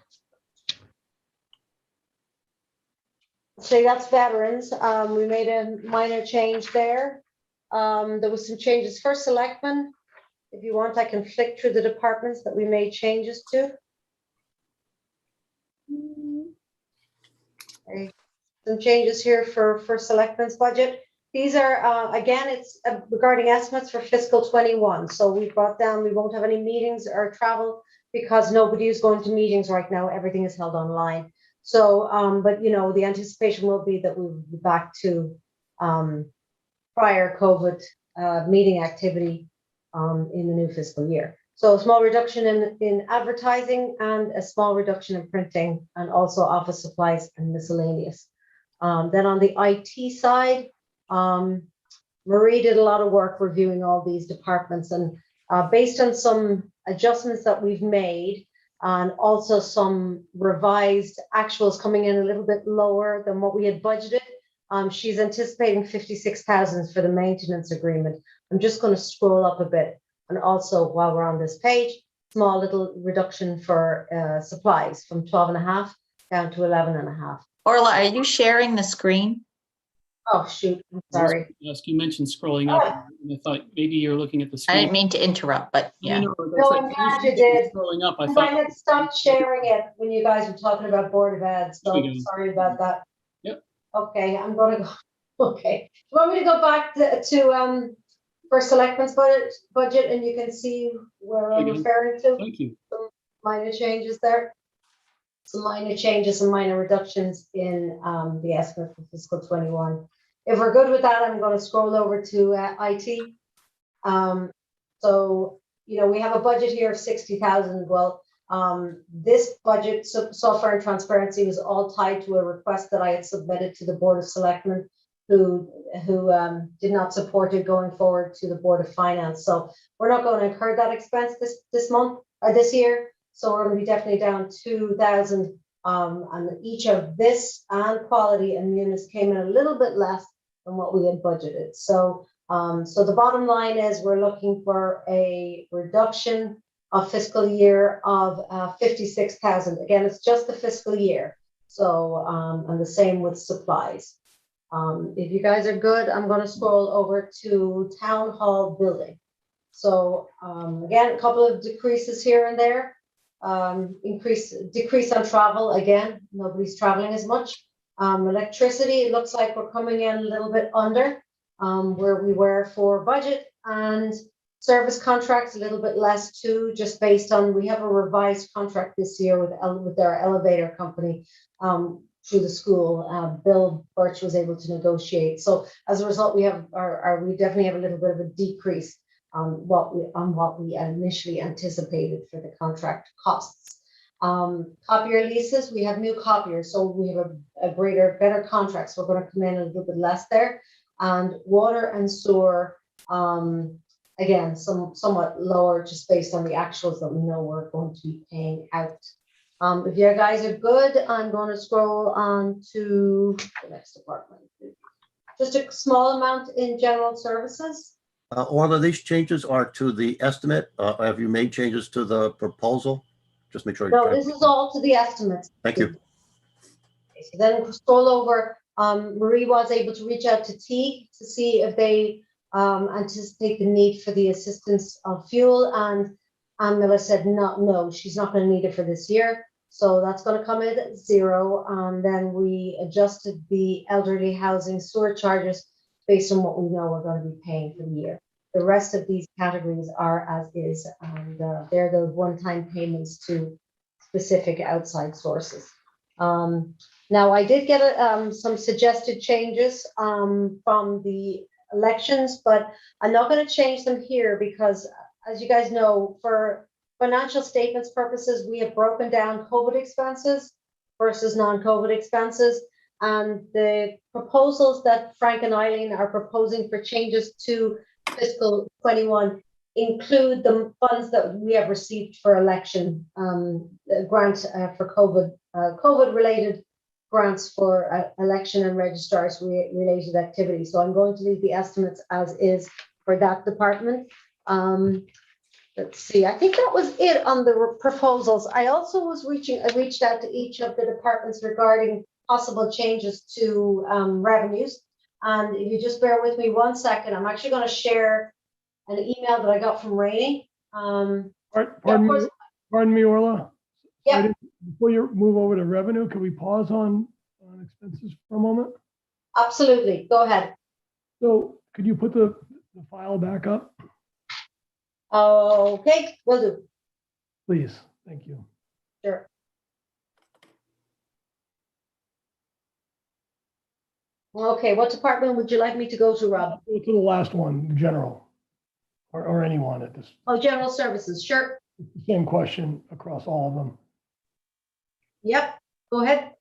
So that's veterans. We made a minor change there. There was some changes for selectmen. If you want, I can flick through the departments that we made changes to. Okay. Some changes here for selectmen's budget. These are, again, it's regarding estimates for fiscal 21. So we brought down, we won't have any meetings or travel because nobody is going to meetings right now. Everything is held online. So, but the anticipation will be that we will be back to prior COVID meeting activity in the new fiscal year. So a small reduction in advertising and a small reduction in printing and also office supplies and miscellaneous. Then on the IT side, Marie did a lot of work reviewing all these departments, and based on some adjustments that we've made and also some revised actuals coming in a little bit lower than what we had budgeted, she's anticipating 56,000 for the maintenance agreement. I'm just going to scroll up a bit, and also while we're on this page, small little reduction for supplies from 12.5 down to 11.5. Orla, are you sharing the screen? Oh, shoot. I'm sorry. Yes, you mentioned scrolling up, and I thought maybe you're looking at the I screen. didn't mean to interrupt, but yeah. No, I'm glad you did. Scrolling up, I I thought. had stopped sharing it when you guys were talking about Board of Ed, so There we go. sorry about that. Yep. Okay, I'm going to go. Okay. Do you want me to go back to for selectmen's budget, and you can see where I'm There you go. referring to? Thank you. Some minor changes there. Some minor changes and minor reductions in the estimate for fiscal 21. If we're good with that, I'm going to scroll over to IT. So, we have a budget here of 60,000. Well, this budget, software and transparency, was all tied to a request that I had submitted to the Board of Selectmen who did not support it going forward to the Board of Finance. So we're not going to incur that expense this month or this year. So we're going to be definitely down 2,000. And each of this and quality and Munis came in a little bit less than what we had budgeted. So so the bottom line is we're looking for a reduction of fiscal year of 56,000. Again, it's just the fiscal year. So and the same with supplies. If you guys are good, I'm going to scroll over to Town Hall building. So again, a couple of decreases here and there. Decrease on travel. Again, nobody's traveling as much. Electricity, it looks like we're coming in a little bit under where we were for budget, and service contracts a little bit less too, just based on, we have a revised contract this year with our elevator company through the school. Bill Birch was able to negotiate. So as a result, we definitely have a little bit of a decrease on what we initially anticipated for the contract costs. Copier leases, we have new copiers, so we have a better contracts. We're going to come in a little bit less there. And water and sewer, again, somewhat lower, just based on the actuals that we know we're going to be paying out. If you guys are good, I'm going to scroll on to the next department. Just a small amount in general services. All of these changes are to the estimate. Have you made changes to the proposal? Just make sure. No, this is all to the estimates. Thank you. Okay, so then scroll over. Marie was able to reach out to Teague to see if they anticipate the need for the assistance of fuel, and Miller said no, she's not going to need it for this year. So that's going to come in at 0. And then we adjusted the elderly housing sewer charges based on what we know we're going to be paying for the year. The rest of these categories are as is, and they're the one-time payments to specific outside sources. Now, I did get some suggested changes from the elections, but I'm not going to change them here because, as you guys know, for financial statements purposes, we have broken down COVID expenses versus non-COVID expenses. And the proposals that Frank and Eileen are proposing for changes to fiscal 21 include the funds that we have received for election grants for COVID-related grants for election and registrars related activities. So I'm going to leave the estimates as is for that department. Let's see, I think that was it on the proposals. I also reached out to each of the departments regarding possible changes to revenues. And if you just bear with me 1 second, I'm actually going to share an email that I got from Rainey. Pardon me, Orla. Yeah. Before you move over to revenue, can we pause on expenses for a moment? Absolutely. Go ahead. So could you put the file back up? Okay, will do. Please. Thank you. Sure. Okay, what department would you like me to go to, Rob? Go to the last one, general, or anyone at this. Oh, general services, sure. Same question across all of them. Yep, go ahead.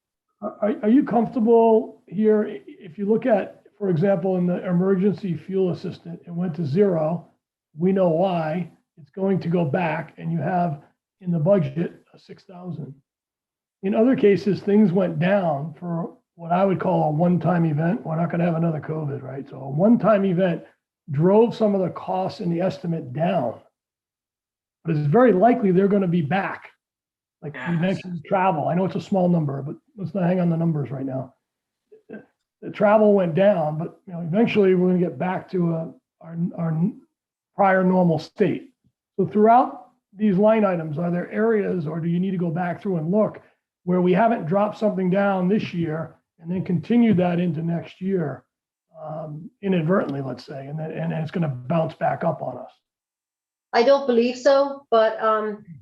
Are you comfortable here? If you look at, for example, in the emergency fuel assistant, it went to 0. We know why. It's going to go back, and you have in the budget a 6,000. In other cases, things went down for what I would call a one-time event. We're not going to have another COVID, right? So a one-time event drove some of the costs in the estimate down. But it's very likely they're going to be back. Like you mentioned, travel. I know it's a small number, but let's not hang on the numbers right now. The travel went down, but eventually we're going to get back to our prior normal state. So throughout these line items, are there areas, or do you need to go back through and look where we haven't dropped something down this year and then continue that into next year inadvertently, let's say, and it's going to bounce back up on us? I don't believe so, but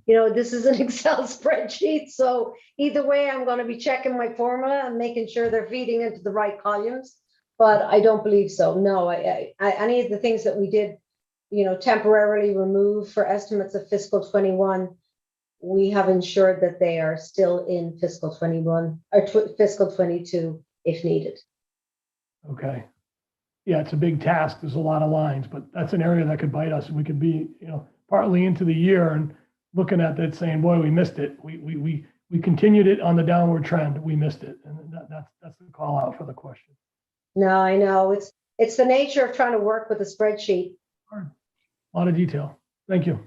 this is an Excel spreadsheet. So either way, I'm going to be checking my formula and making sure they're feeding into the right columns. But I don't believe so. No, any of the things that we did, temporarily remove for estimates of fiscal 21, we have ensured that they are still in fiscal 21 or fiscal 22 if needed. Okay. yeah, it's a big task. There's a lot of lines, but that's an area that could bite us, and we could be, partly into the year and looking at that saying, boy, we missed it. We continued it on the downward trend. We missed it. And that's the call out for the question. No, I know. It's the nature of trying to work with a spreadsheet. A lot of detail. Thank you.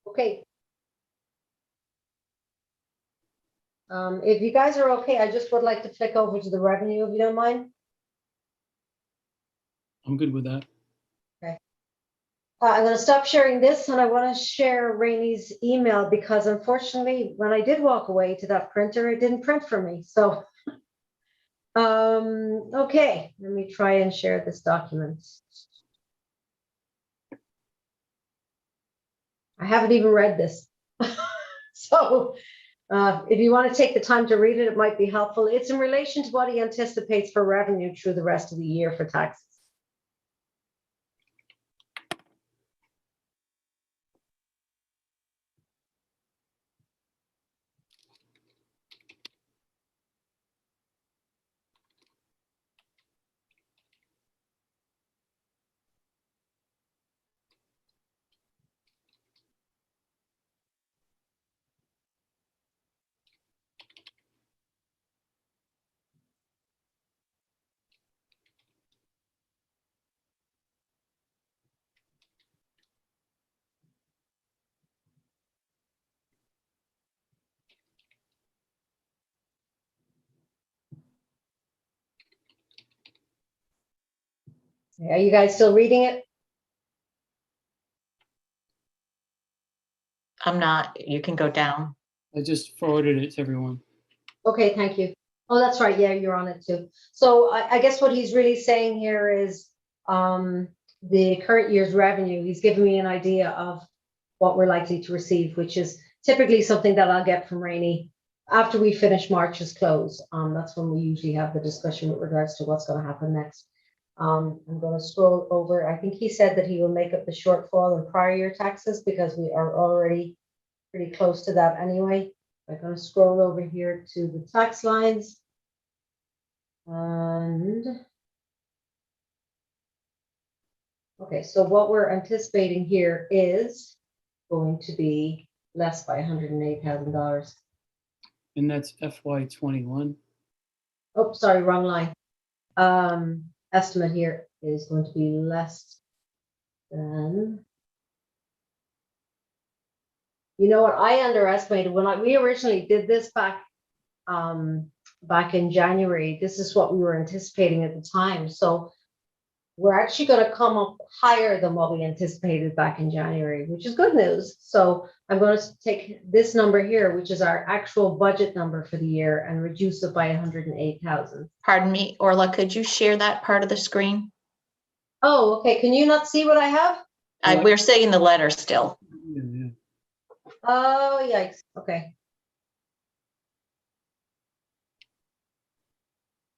Okay. If you guys are okay, I just would like to flick over to the revenue, if you don't mind. I'm good with that. I'm going to stop sharing this, and I want to share Rainey's email because unfortunately, when I did walk away to that printer, it didn't print for me. So, okay, let me try and share this document. I haven't even read this. So, if you want to take the time to read it, it might be helpful. It's in relation to what he anticipates for revenue through the rest of the year for taxes. Are you guys still reading it? I'm not, you can go down. I just forwarded it to everyone. Okay, thank you. Oh, that's right. Yeah, you're on it too. So I guess what he's really saying here is the current year's revenue. He's given me an idea of what we're likely to receive, which is typically something that I'll get from Rainey after we finish March's close. That's when we usually have the discussion with regards to what's going to happen next. I'm going to scroll over. I think he said that he will make up the shortfall in prior year taxes because we are already pretty close to that anyway. I'm going to scroll over here to the tax lines. And okay, so what we're anticipating here is going to be less by $108,000. And that's FY21. Oh, sorry, wrong line. Estimate here is going to be less than, you know what, I underestimated when we originally did this back in January. This is what we were anticipating at the time. So we're actually going to come up higher than what we anticipated back in January, which is good news. So I'm going to take this number here, which is our actual budget number for the year, and reduce it by 108,000. Pardon me, Orla, could you share that part of the screen? Oh, okay. Can you not see what I have? We're saying the letter still. Yeah. Oh, yikes. Okay.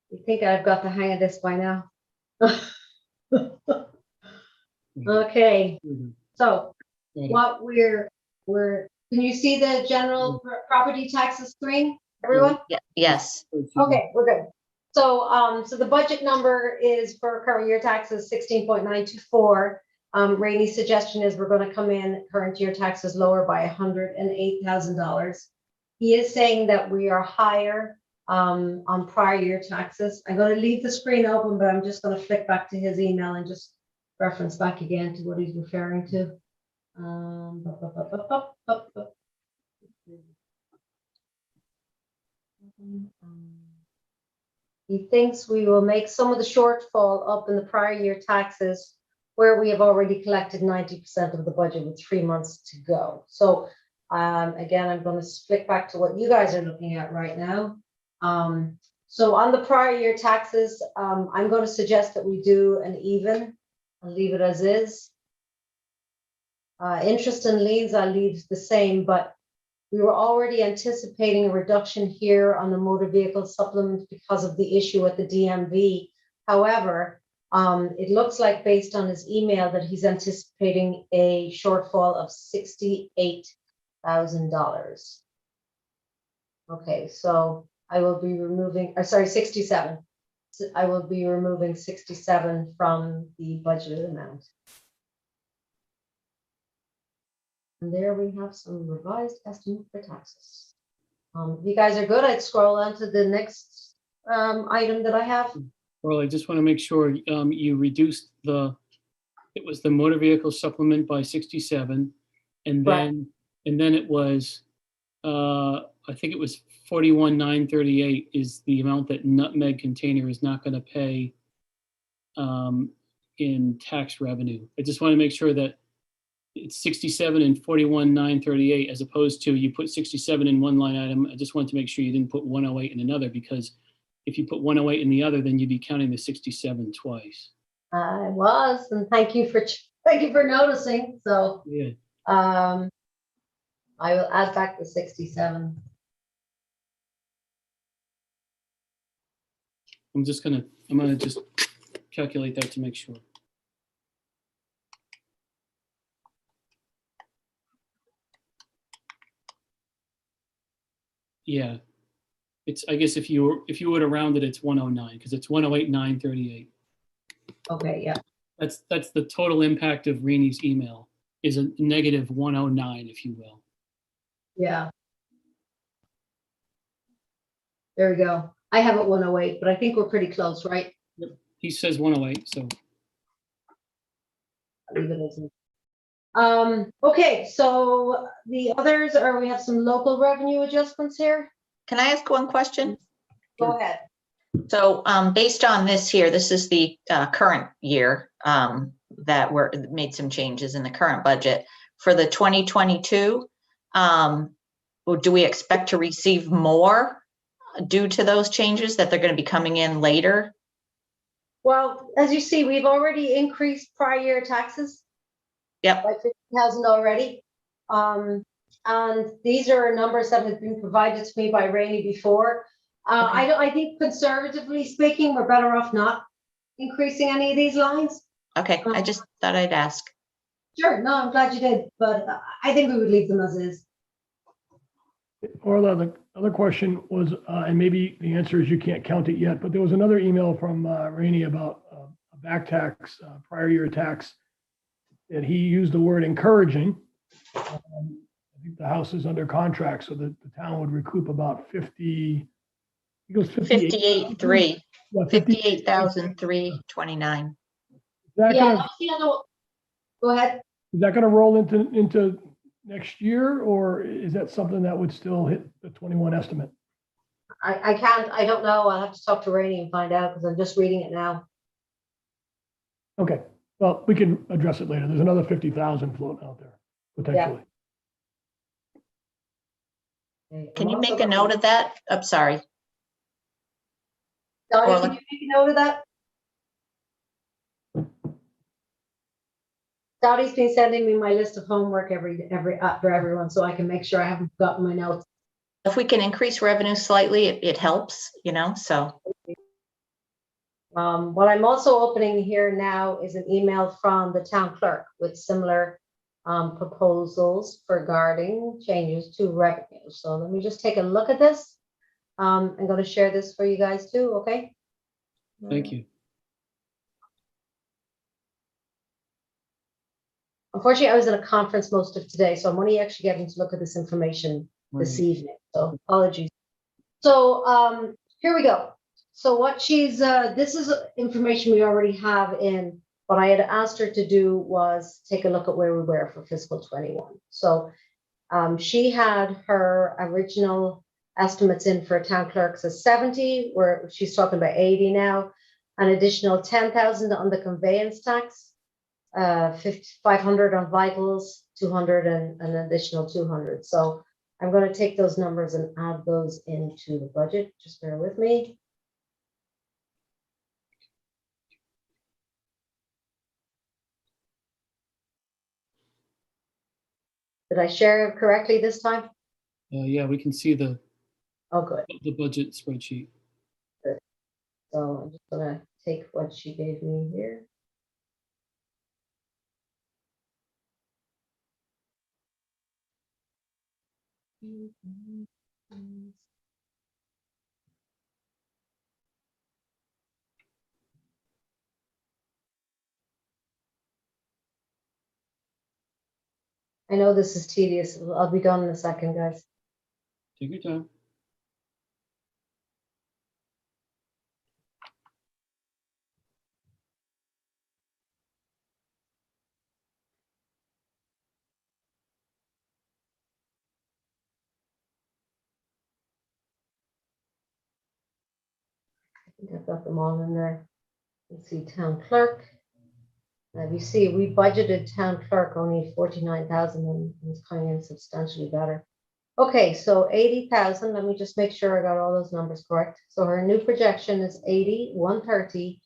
You think I've got the hang of this by now? Okay. So what can you see the general property taxes screen, everyone? Yes. Okay, we're good. So, so the budget number is for current year taxes 16.924. Rainey's suggestion is we're going to come in current year taxes lower by $108,000. He is saying that we are higher on prior year taxes. I'm going to leave the screen open, but I'm just going to flick back to his email and just reference back again to what he's referring to. He thinks we will make some of the shortfall up in the prior year taxes where we have already collected 90% of the budget with 3 months to go. So again, I'm going to flick back to what you guys are looking at right now. So on the prior year taxes, I'm going to suggest that we do an even and leave it as is. Interest and liens, I'll leave the same, but we were already anticipating a reduction here on the motor vehicle supplement because of the issue at the DMV. However, it looks like based on his email that he's anticipating a shortfall of $68,000. Okay, so I will be removing, sorry, 67. I will be removing 67 from the budgeted amount. And there we have some revised estimate for taxes. If you guys are good, I'd scroll on to the next item that I have. Well, I just want to make sure you reduced it was the motor vehicle supplement by 67. And Right. then it was, I think it was 41,938 is the amount that Nutmeg Container is not going to pay in tax revenue. I just want to make sure that it's 67 and 41,938 as opposed to you put 67 in one line item. I just wanted to make sure you didn't put 108 in another, because if you put 108 in the other, then you'd be counting the 67 twice. I was, and thank you for noticing. So Yeah. I will add back the 67. I'm gonna just calculate that to make sure. Yeah, I guess if you were to round it, it's 109 because it's 108,938. Okay, yeah. That's the total impact of Reni's email is a negative 109, if you will. Yeah. There we go. I have it 108, but I think we're pretty close, right? He says 108, so. I'll leave it as is. Okay, so the others are, we have some local revenue adjustments here. Can I ask one question? Go ahead. So based on this here, this is the current year that made some changes in the current budget. For the 2022, do we expect to receive more due to those changes, that they're going to be coming in later? Well, as you see, we've already increased prior year taxes. Yep. By 50,000 already. And these are numbers that have been provided to me by Rainey before. I think conservatively speaking, we're better off not increasing any of these lines. Okay, I just thought I'd ask. Sure, no, I'm glad you did, but I think we would leave them as is. Orla, the other question was, and maybe the answer is you can't count it yet, but there was another email from Rainey about a back tax, prior year tax, that he used the word encouraging. I think the house is under contract, so that the town would recoup about 50. He goes 58,300. Yeah, 58,329. Yeah, go ahead. Is that going to roll into next year, or is that something that would still hit the 21 estimate? I don't know. I'll have to talk to Rainey and find out because I'm just reading it now. Okay, well, we can address it later. There's another 50,000 floating out there potentially. Can you make a note of that? I'm sorry. Dottie, can you make a note of that? Dottie's been sending me my list of homework for everyone, so I can make sure I haven't forgotten my notes. If we can increase revenue slightly, it helps, so. What I'm also opening here now is an email from the town clerk with similar proposals regarding changes to revenue. So let me just take a look at this. I'm going to share this for you guys too, okay? Thank you. Unfortunately, I was in a conference most of today, so I'm only actually getting to look at this information this evening, so apologies. So here we go. So what this is information we already have in. What I had asked her to do was take a look at where we were for fiscal 21. So she had her original estimates in for town clerks as 70, where she's talking about 80 now, an additional 10,000 on the conveyance tax, 500 on vitals, 200 and an additional 200. So I'm going to take those numbers and add those into the budget. Just bear with me. Did I share it correctly this time? Yeah, we can see the good. The budget spreadsheet. Good. So I'm just gonna take what she gave me here. I know this is tedious. I'll be gone in a second, guys. Take your time. I think I've got them all in there. Let's see, town clerk. You see, we budgeted town clerk only 49,000 and it's coming in substantially better. Okay, so 80,000, let me just make sure I got all those numbers correct. So her new projection is 80, 130,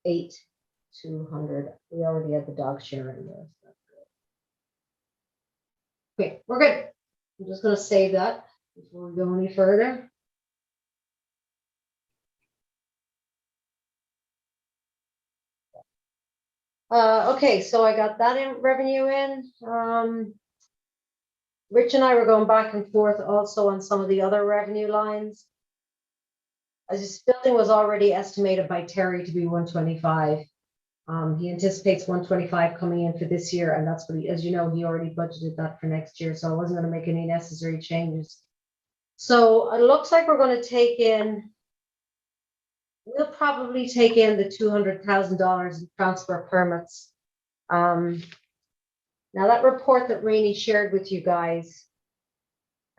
8, 200. We already had the dog share in there. So that's good. Okay, we're good. I'm just gonna save that before we go any further. Okay, so I got that in revenue in. Rich and I were going back and forth also on some of the other revenue lines. As this building was already estimated by Terry to be 125. He anticipates 125 coming in for this year, and that's what he, as you know, he already budgeted that for next year, so I wasn't going to make any necessary changes. So it looks like we're going to take in, we'll probably take in the $200,000 in transfer permits. Now that report that Rainey shared with you guys,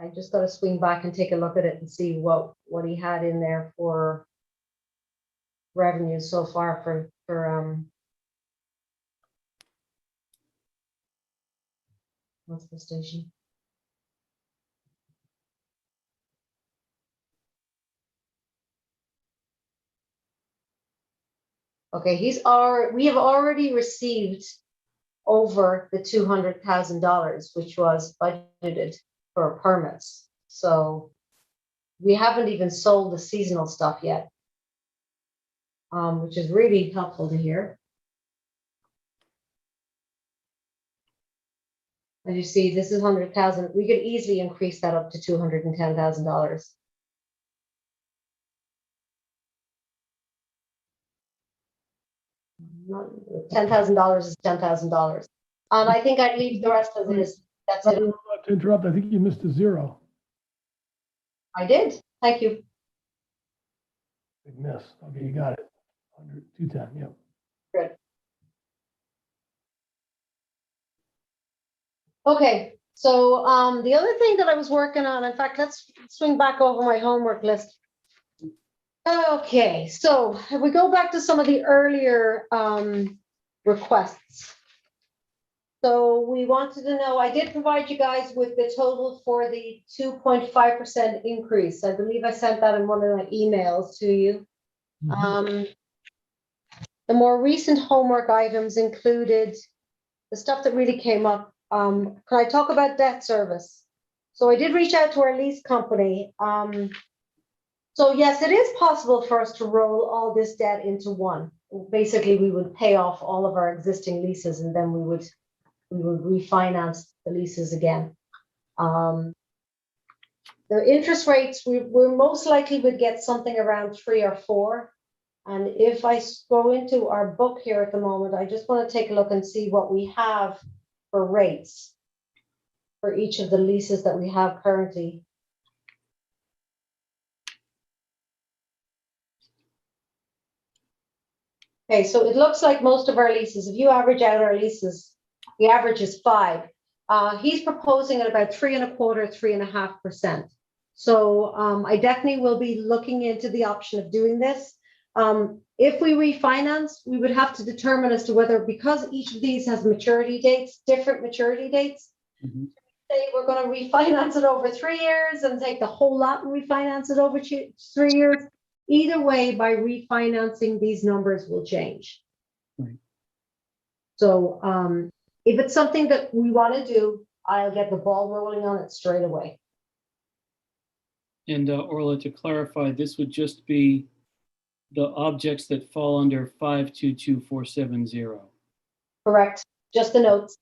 I just got to swing back and take a look at it and see what he had in there for revenue so far for what's the station? Okay, we have already received over the $200,000, which was budgeted for permits. So we haven't even sold the seasonal stuff yet, which is really helpful to hear. As you see, this is 100,000. We could easily increase that up to $210,000. $10,000 is $10,000. And I think I'd leave the rest of this. That's it. To interrupt, I think you missed a zero. I did. Thank you. Big miss. Okay, you got it. 100, 210, yep. Good. Okay, so the other thing that I was working on, in fact, let's swing back over my homework list. Okay, so if we go back to some of the earlier requests. So we wanted to know, I did provide you guys with the total for the 2.5% increase. I believe I sent that in one of my emails to you. The more recent homework items included the stuff that really came up. Can I talk about debt service? So I did reach out to our lease company. So yes, it is possible for us to roll all this debt into one. Basically, we would pay off all of our existing leases and then we would refinance the leases again. The interest rates, we most likely would get something around 3 or 4. And if I go into our book here at the moment, I just want to take a look and see what we have for rates for each of the leases that we have currently. Okay, so it looks like most of our leases, if you average out our leases, the average is 5. He's proposing at about 3.25%, 3.5%. So I definitely will be looking into the option of doing this. If we refinance, we would have to determine as to whether, because each of these has maturity dates, different maturity dates, say we're going to refinance it over 3 years and take the whole lot and refinance it over 3 years. Either way, by refinancing, these numbers will change. Right. So if it's something that we want to do, I'll get the ball rolling on it straight away. And Orla, to clarify, this would just be the objects that fall under 522470. Correct. Just the notes.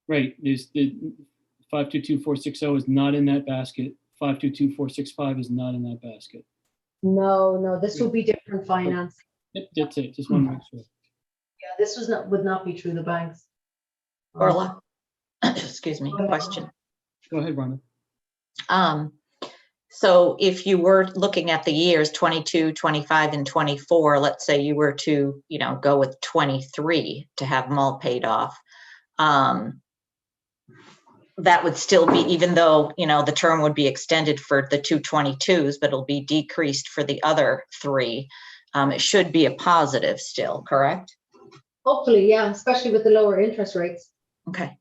Right. There's the 522460 is not in that basket. 522465 is not in that basket. No, this will be different finance. Yep, that's it. Just want to make sure. Yeah, this would not be through the banks. Orla, excuse me, question. Go ahead, Rhonda. So if you were looking at the years 22, 25, and 24, let's say you were to, go with 23 to have them all paid off. That would still be, even though, the term would be extended for the 222s, but it'll be decreased for the other 3. It should be a positive still, correct? Hopefully, yeah, especially with the lower interest rates. Okay.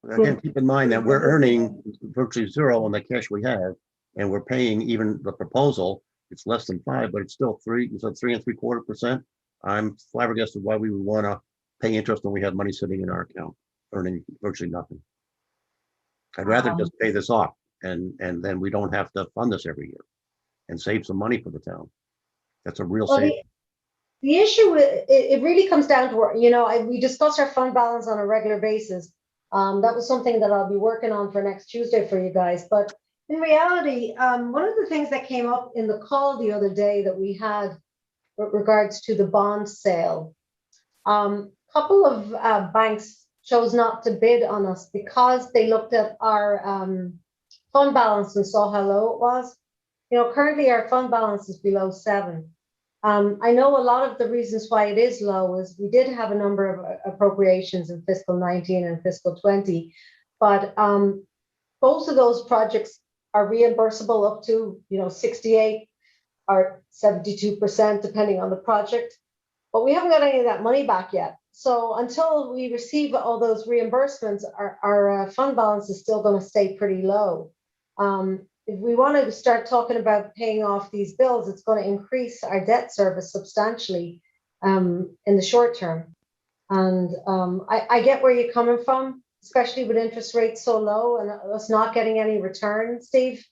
Again, keep in mind that we're earning virtually 0 on the cash we have, and we're paying even the proposal, it's less than 5, but it's still 3.75%. I'm flabbergasted why we would want to pay interest when we have money sitting in our account, earning virtually nothing. I'd rather just pay this off, and then we don't have to fund this every year and save some money for the town. That's a real saving. The issue, it really comes down to, we discuss our fund balance on a regular basis. That was something that I'll be working on for next Tuesday for you guys. But in reality, one of the things that came up in the call the other day that we had with regards to the bond sale, a couple of banks chose not to bid on us because they looked at our fund balance and saw how low it was. Currently our fund balance is below 7. I know a lot of the reasons why it is low is we did have a number of appropriations in fiscal 19 and fiscal 20, but both of those projects are reimbursable up to 68 or 72%, depending on the project. But we haven't got any of that money back yet. So until we receive all those reimbursements, our fund balance is still going to stay pretty low. If we want to start talking about paying off these bills, it's going to increase our debt service substantially in the short term. And I get where you're coming from, especially with interest rates so low and us not getting any return, Steve.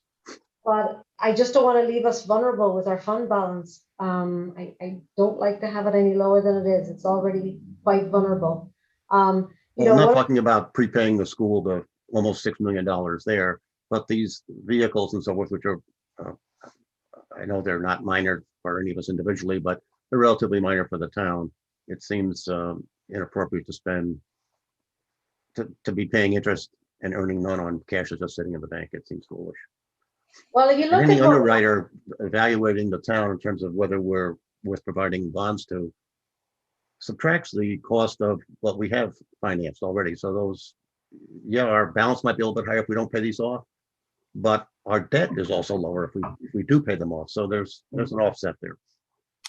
But I just don't want to leave us vulnerable with our fund balance. I don't like to have it any lower than it is. It's already quite vulnerable. I'm not talking about prepaying the school the almost $6 million there. But these vehicles and so forth, which are, I know they're not minor for any of us individually, but they're relatively minor for the town. It seems inappropriate to spend, to be paying interest and earning none on cash that's just sitting in the bank. It seems foolish. Well, if you look any at underwriter evaluating the town in terms of whether we're worth providing bonds to subtracts the cost of what we have financed already. So those, our balance might be a little bit higher if we don't pay these off. But our debt is also lower if we do pay them off. So there's an offset there.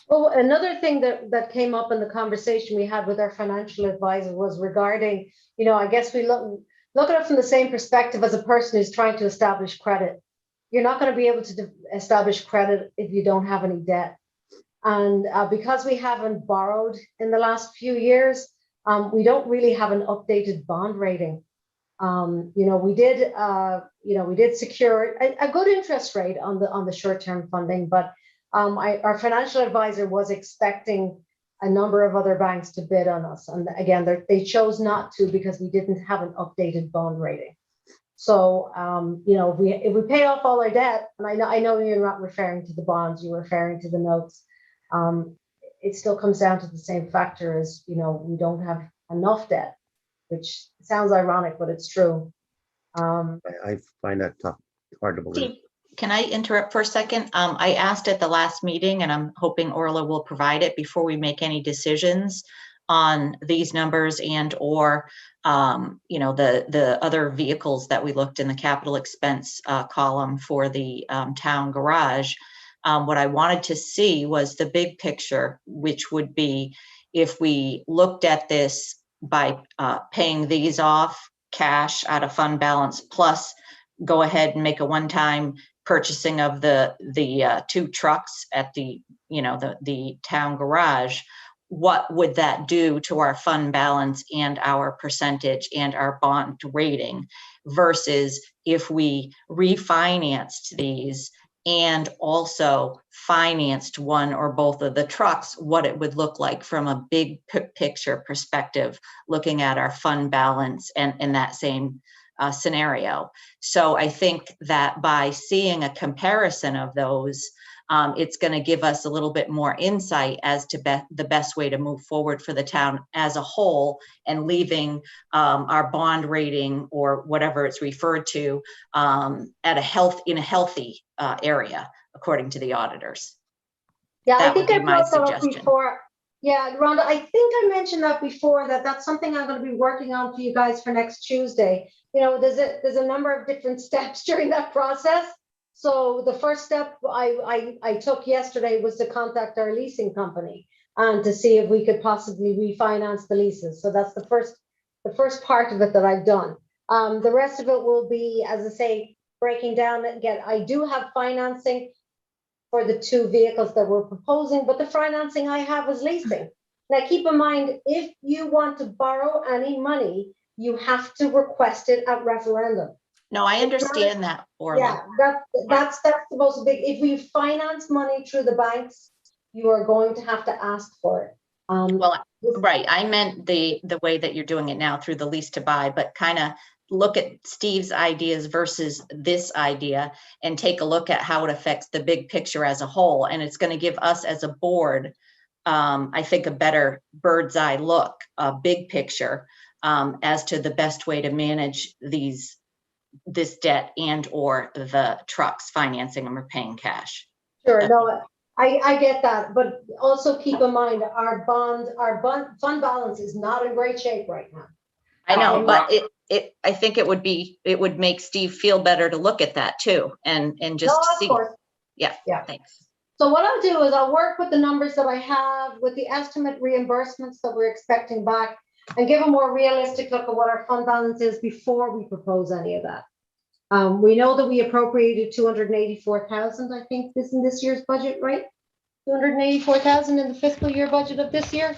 Well, another thing that came up in the conversation we had with our financial advisor was regarding, I guess we look at it from the same perspective as a person who's trying to establish credit. You're not going to be able to establish credit if you don't have any debt. And because we haven't borrowed in the last few years, we don't really have an updated bond rating. We did secure a good interest rate on the short-term funding, but our financial advisor was expecting a number of other banks to bid on us, and again, they chose not to because we didn't have an updated bond rating. So if we pay off all our debt, and I know you're not referring to the bonds, you're referring to the notes. It still comes down to the same factor as we don't have enough debt, which sounds ironic, but it's true. I find that tough, hard to believe. Steve, can I interrupt for a second? I asked at the last meeting, and I'm hoping Orla will provide it before we make any decisions on these numbers and or the other vehicles that we looked in the capital expense column for the town garage. What I wanted to see was the big picture, which would be if we looked at this by paying these off cash out of fund balance, plus go ahead and make a one-time purchasing of the 2 trucks at the town garage. What would that do to our fund balance and our percentage and our bond rating versus if we refinanced these and also financed one or both of the trucks, what it would look like from a big picture perspective, looking at our fund balance and that same scenario. So I think that by seeing a comparison of those, it's going to give us a little bit more insight as to the best way to move forward for the town as a whole, and leaving our bond rating, or whatever it's referred to, in a healthy area, according to the auditors. Yeah, That I think would I be my brought that up suggestion. before. Yeah, Rhonda, I think I mentioned that before, that's something I'm going to be working on for you guys for next Tuesday. You know, there's a number of different steps during that process. So the first step I took yesterday was to contact our leasing company and to see if we could possibly refinance the leases. So that's the first part of it that I've done. The rest of it will be, as I say, breaking down again. I do have financing for the 2 vehicles that we're proposing, but the financing I have is leasing. Now, keep in mind, if you want to borrow any money, you have to request it at referendum. No, I understand that, Orla. Yeah, that's the most big. If we finance money through the banks, you are going to have to ask for it. Well, right, I meant the way that you're doing it now through the lease to buy, but kind of look at Steve's ideas versus this idea and take a look at how it affects the big picture as a whole. And it's going to give us as a board, I think, a better bird's eye look, a big picture, as to the best way to manage this debt and or the trucks, financing them or paying cash. Sure, no, I get that, but also keep in mind our fund balance is not in great shape right now. I know, but I think it would make Steve feel better to look at that too, and just see. Course. Yeah, yeah. Thanks. So what I'll do is I'll work with the numbers that I have, with the estimate reimbursements that we're expecting back, and give a more realistic look at what our fund balance is before we propose any of that. We know that we appropriated 284,000, I think, in this year's budget, right? 284,000 in the fiscal year budget of this year.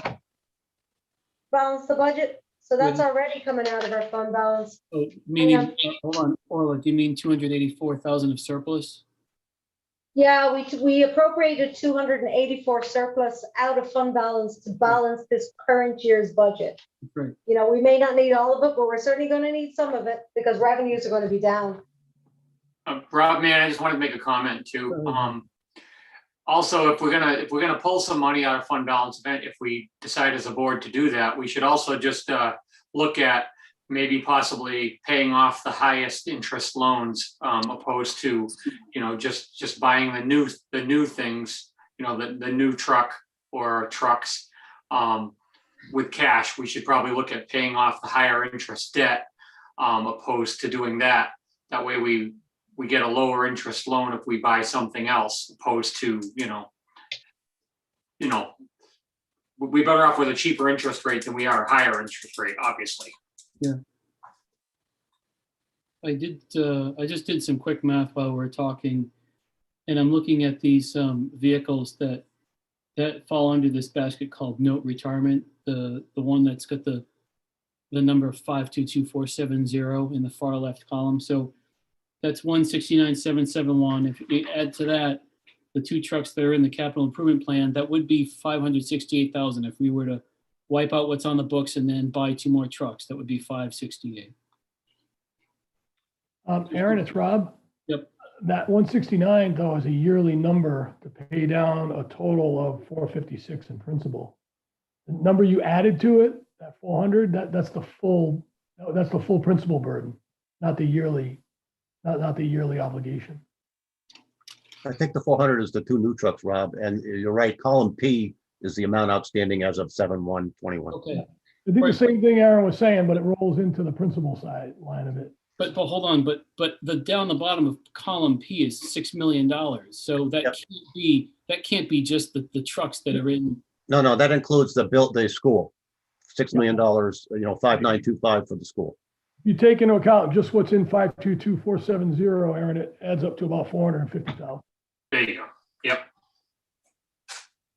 Balance the budget. So that's already coming out of our fund balance. Oh, meaning, hold on, Orla, do you mean 284,000 of surplus? Yeah, we appropriated 284 surplus out of fund balance to balance this current year's budget. Right. You know, we may not need all of it, but we're certainly going to need some of it because revenues are going to be down. Rob, man, I just wanted to make a comment too. Also, if we're gonna pull some money out of fund balance event, if we decide as a board to do that, we should also just look at maybe possibly paying off the highest interest loans, opposed to, you know, just buying the new things, you know, the new truck or trucks with cash. We should probably look at paying off the higher interest debt, opposed to doing that. That way we get a lower interest loan if we buy something else, opposed to, you know, we're better off with a cheaper interest rate than we are a higher interest rate, obviously. Yeah. I just did some quick math while we were talking, and I'm looking at these vehicles that fall under this basket called note retirement. The one that's got the number 522470 in the far left column. So that's 169,771. If you add to that the 2 trucks that are in the capital improvement plan, that would be 568,000. If we were to wipe out what's on the books and then buy 2 more trucks, that would be 568. Aaron, it's Rob. Yep. That 169 though is a yearly number to pay down a total of 456 in principal. The number you added to it, that 400, that's the full principal burden, not the yearly. Not the yearly obligation. I think the 400 is the 2 new trucks, Rob, and you're right, column P is the amount outstanding as of 7/1/21. Okay. I think the same thing Aaron was saying, but it rolls into the principal side line of it. But hold on, but the down the bottom of column P is $6 million. So that can't be just the trucks that are in. No, that includes the school, $6 million, 5925 for the school. You take into account just what's in 522470, Aaron, it adds up to about 450,000. There you go. Yep.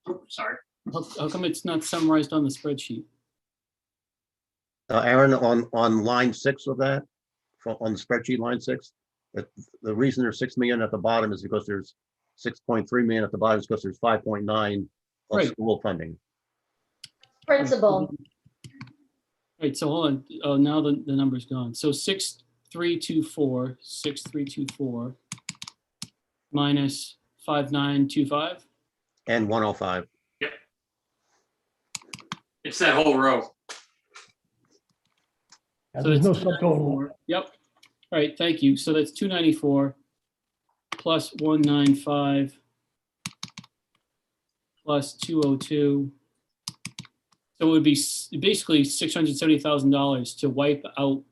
Oops, sorry. How come it's not summarized on the spreadsheet? Aaron, on line 6 of that, on the spreadsheet line 6, the reason there's 6 million at the bottom is because there's 6.3 million at the bottom is because there's 5.9 of school funding. Principal. Right, so hold on. Oh, now the number's gone. So 6324 minus 5925. And 105. It's that whole row. Yeah, So there's no that's subtotal. 294. Yep. All right, thank you. So that's 294 plus 195 plus 202. So it would be basically $670,000 to wipe out.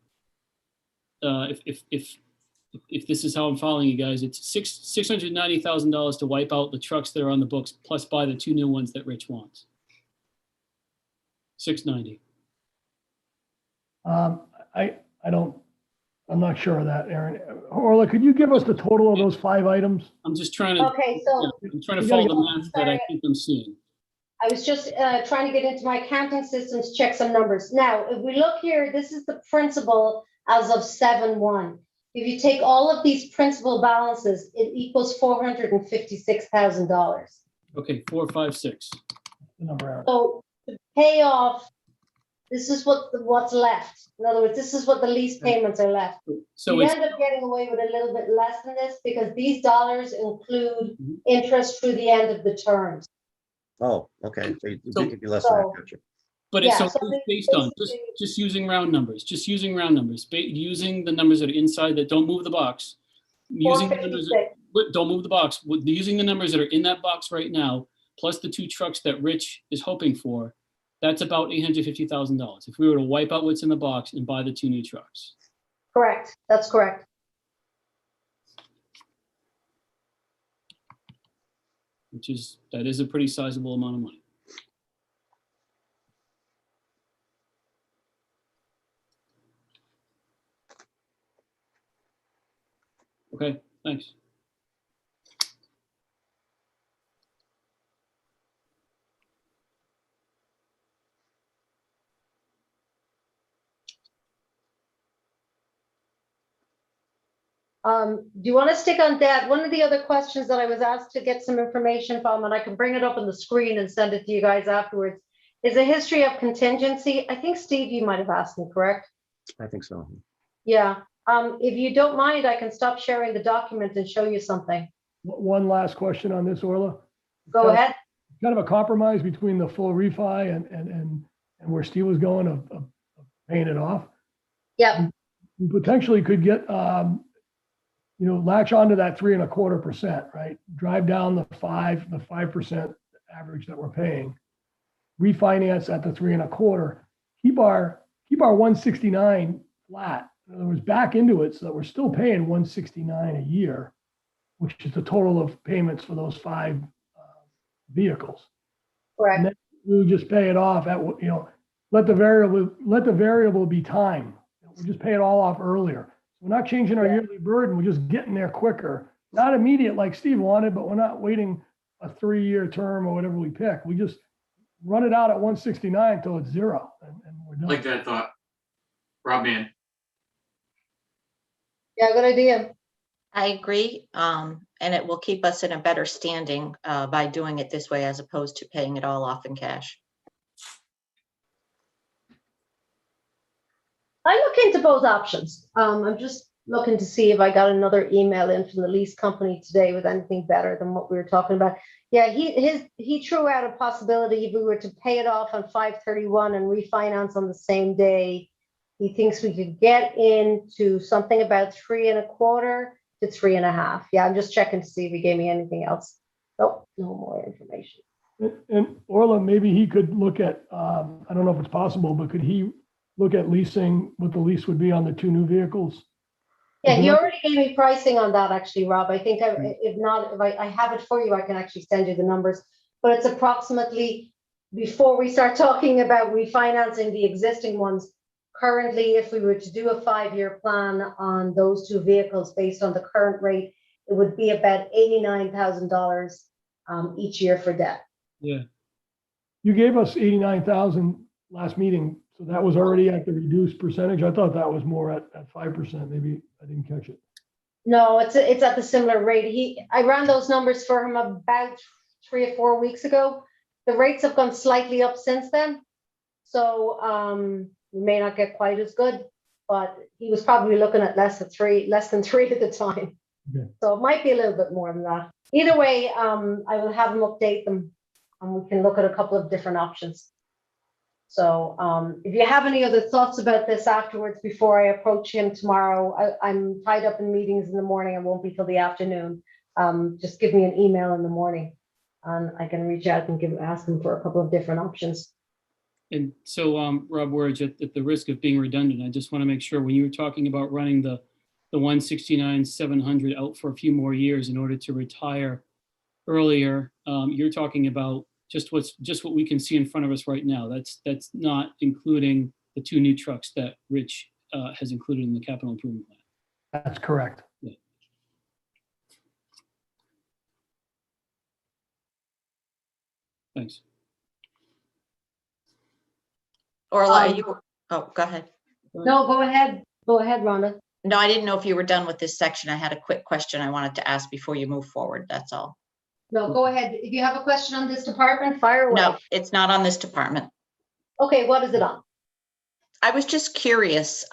If this is how I'm following you guys, it's $690,000 to wipe out the trucks that are on the books, plus buy the 2 new ones that Rich wants. 690. I'm not sure of that, Aaron. Orla, could you give us the total of those 5 items? I'm just trying to. Okay, so I'm trying to You follow gotta the go- math that I think I'm seeing. I was just trying to get into my accounting systems, check some numbers. Now, if we look here, this is the principal as of 7/1. If you take all of these principal balances, it equals $456,000. Okay, 456. The number, Aaron. So to pay off, this is what's left. In other words, this is what the lease payments are left. So You it's end up getting away with a little bit less than this because these dollars include Mhm. interest through the end of the terms. Oh, okay. So you So- could be less than that, so- gotcha. But it's Yeah, so so it's based on basically- just using round numbers, using the numbers that are inside that don't move the box. Using the numbers, 456. don't move the box, using the numbers that are in that box right now, plus the 2 trucks that Rich is hoping for, that's about $850,000. If we were to wipe out what's in the box and buy the 2 new trucks. Correct, that's correct. That is a pretty sizable amount of money. Okay, thanks. Do you want to stick on that? One of the other questions that I was asked to get some information from, and I can bring it up on the screen and send it to you guys afterwards, is a history of contingency. I think, Steve, you might have asked me, correct? I think so. Yeah. If you don't mind, I can stop sharing the document and show you something. One last question on this, Orla. Go ahead. Kind of a compromise between the full refi and where Steve was going of paying it off. Yeah, We potentially could get, latch onto that 3.25%, right? Drive down the 5% average that we're paying. Refinance at the 3.25. Keep our 169 flat. In other words, back into it so that we're still paying 169 a year, which is the total of payments for those 5 vehicles. correct. And then we would just pay it off at, let the variable be time. We'll just pay it all off earlier. We're not changing our yearly burden. We're just getting there quicker. Not immediate like Steve wanted, but we're not waiting a 3-year term or whatever we pick. We just run it out at 169 until it's 0 and we're done. Like that thought. Rob Man. Yeah, good idea. I agree. And it will keep us in a better standing by doing it this way as opposed to paying it all off in cash. I look into both options. I'm just looking to see if I got another email in from the lease company today with anything better than what we were talking about. Yeah, he threw out a possibility if we were to pay it off on 5/31 and refinance on the same day. He thinks we could get into something about 3.25 to 3.5. Yeah, I'm just checking to see if he gave me anything else. Nope, no more information. And Orla, maybe he could look at, I don't know if it's possible, but could he look at leasing what the lease would be on the 2 new vehicles? Yeah, he already gave me pricing on that, actually, Rob. I think if not, if I have it for you, I can actually send you the numbers. But it's approximately, before we start talking about refinancing the existing ones, currently, if we were to do a 5-year plan on those 2 vehicles based on the current rate, it would be about $89,000 each year for debt. Yeah. You gave us 89,000 last meeting, so that was already at the reduced percentage. I thought that was more at 5%. Maybe I didn't catch it. No, it's at the similar rate. I ran those numbers for him about 3 or 4 weeks ago. The rates have gone slightly up since then. So we may not get quite as good. but he was probably looking at less than three at the time. Okay. So it might be a little bit more than that. Either way, I will have him update them and we can look at a couple of different options. So if you have any other thoughts about this afterwards, before I approach him tomorrow, I'm tied up in meetings in the morning. I won't be till the afternoon. Just give me an email in the morning and I can reach out and ask him for a couple of different options. And so, Rob Words, at the risk of being redundant, I just want to make sure when you were talking about running the 169,700 out for a few more years in order to retire earlier, you're talking about just what we can see in front of us right now. That's not including the 2 new trucks that Rich has included in the capital improvement plan. That's correct. Yeah. Thanks. Orla, oh, go ahead. No, go ahead. Go ahead, Rhonda. No, I didn't know if you were done with this section. I had a quick question I wanted to ask before you move forward. That's all. No, go ahead. If you have a question on this department, fire away. No, it's not on this department. Okay, what is it on? I was just curious.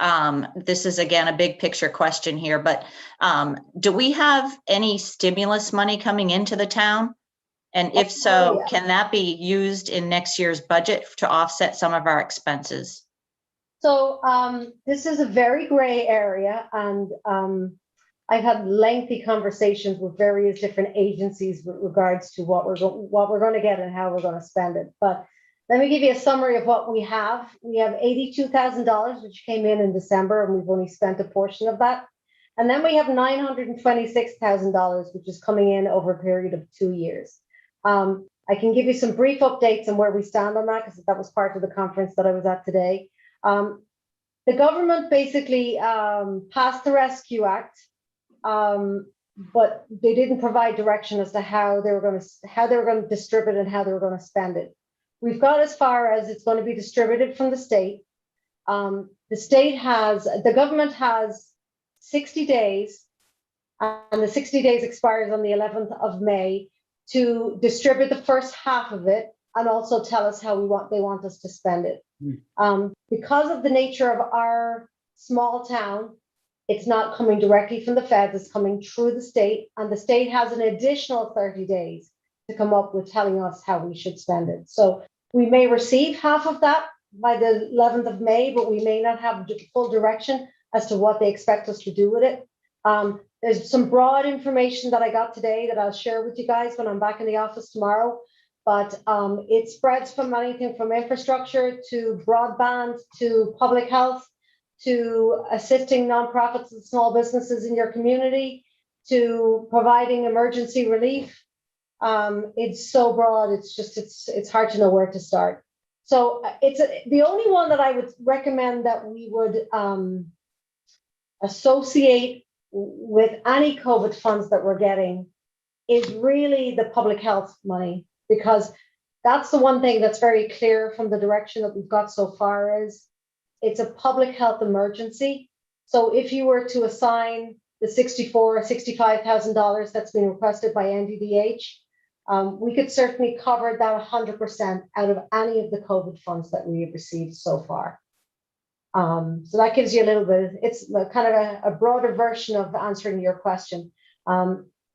This is again a big picture question here, but do we have any stimulus money coming into the town? And if so, yeah. can that be used in next year's budget to offset some of our expenses? So this is a very gray area, and I've had lengthy conversations with various different agencies with regards to what we're going to get and how we're going to spend it. But let me give you a summary of what we have. We have $82,000, which came in December, and we've only spent a portion of that. And then we have $926,000, which is coming in over a period of 2 years. I can give you some brief updates on where we stand on that, because that was part of the conference that I was at today. The government basically passed the Rescue Act, but they didn't provide direction as to how they were going to distribute and how they were going to spend it. We've got as far as it's going to be distributed from the state. The government has 60 days, and the 60 days expires on the 11th of May to distribute the first half of it and also tell us how they want us to spend it. Because of the nature of our small town, it's not coming directly from the feds, it's coming through the state, and the state has an additional 30 days to come up with telling us how we should spend it. So we may receive half of that by the 11th of May, but we may not have full direction as to what they expect us to do with it. There's some broad information that I got today that I'll share with you guys when I'm back in the office tomorrow. But it spreads from anything from infrastructure to broadband to public health to assisting nonprofits and small businesses in your community to providing emergency relief. It's so broad, it's hard to know where to start. So the only one that I would recommend that we would associate with any COVID funds that we're getting is really the public health money, because that's the one thing that's very clear from the direction that we've got so far is it's a public health emergency. So if you were to assign the $64,000 or $65,000 that's been requested by NDDH, we could certainly cover that 100% out of any of the COVID funds that we have received so far. So that gives you a little bit, it's kind of a broader version of answering your question.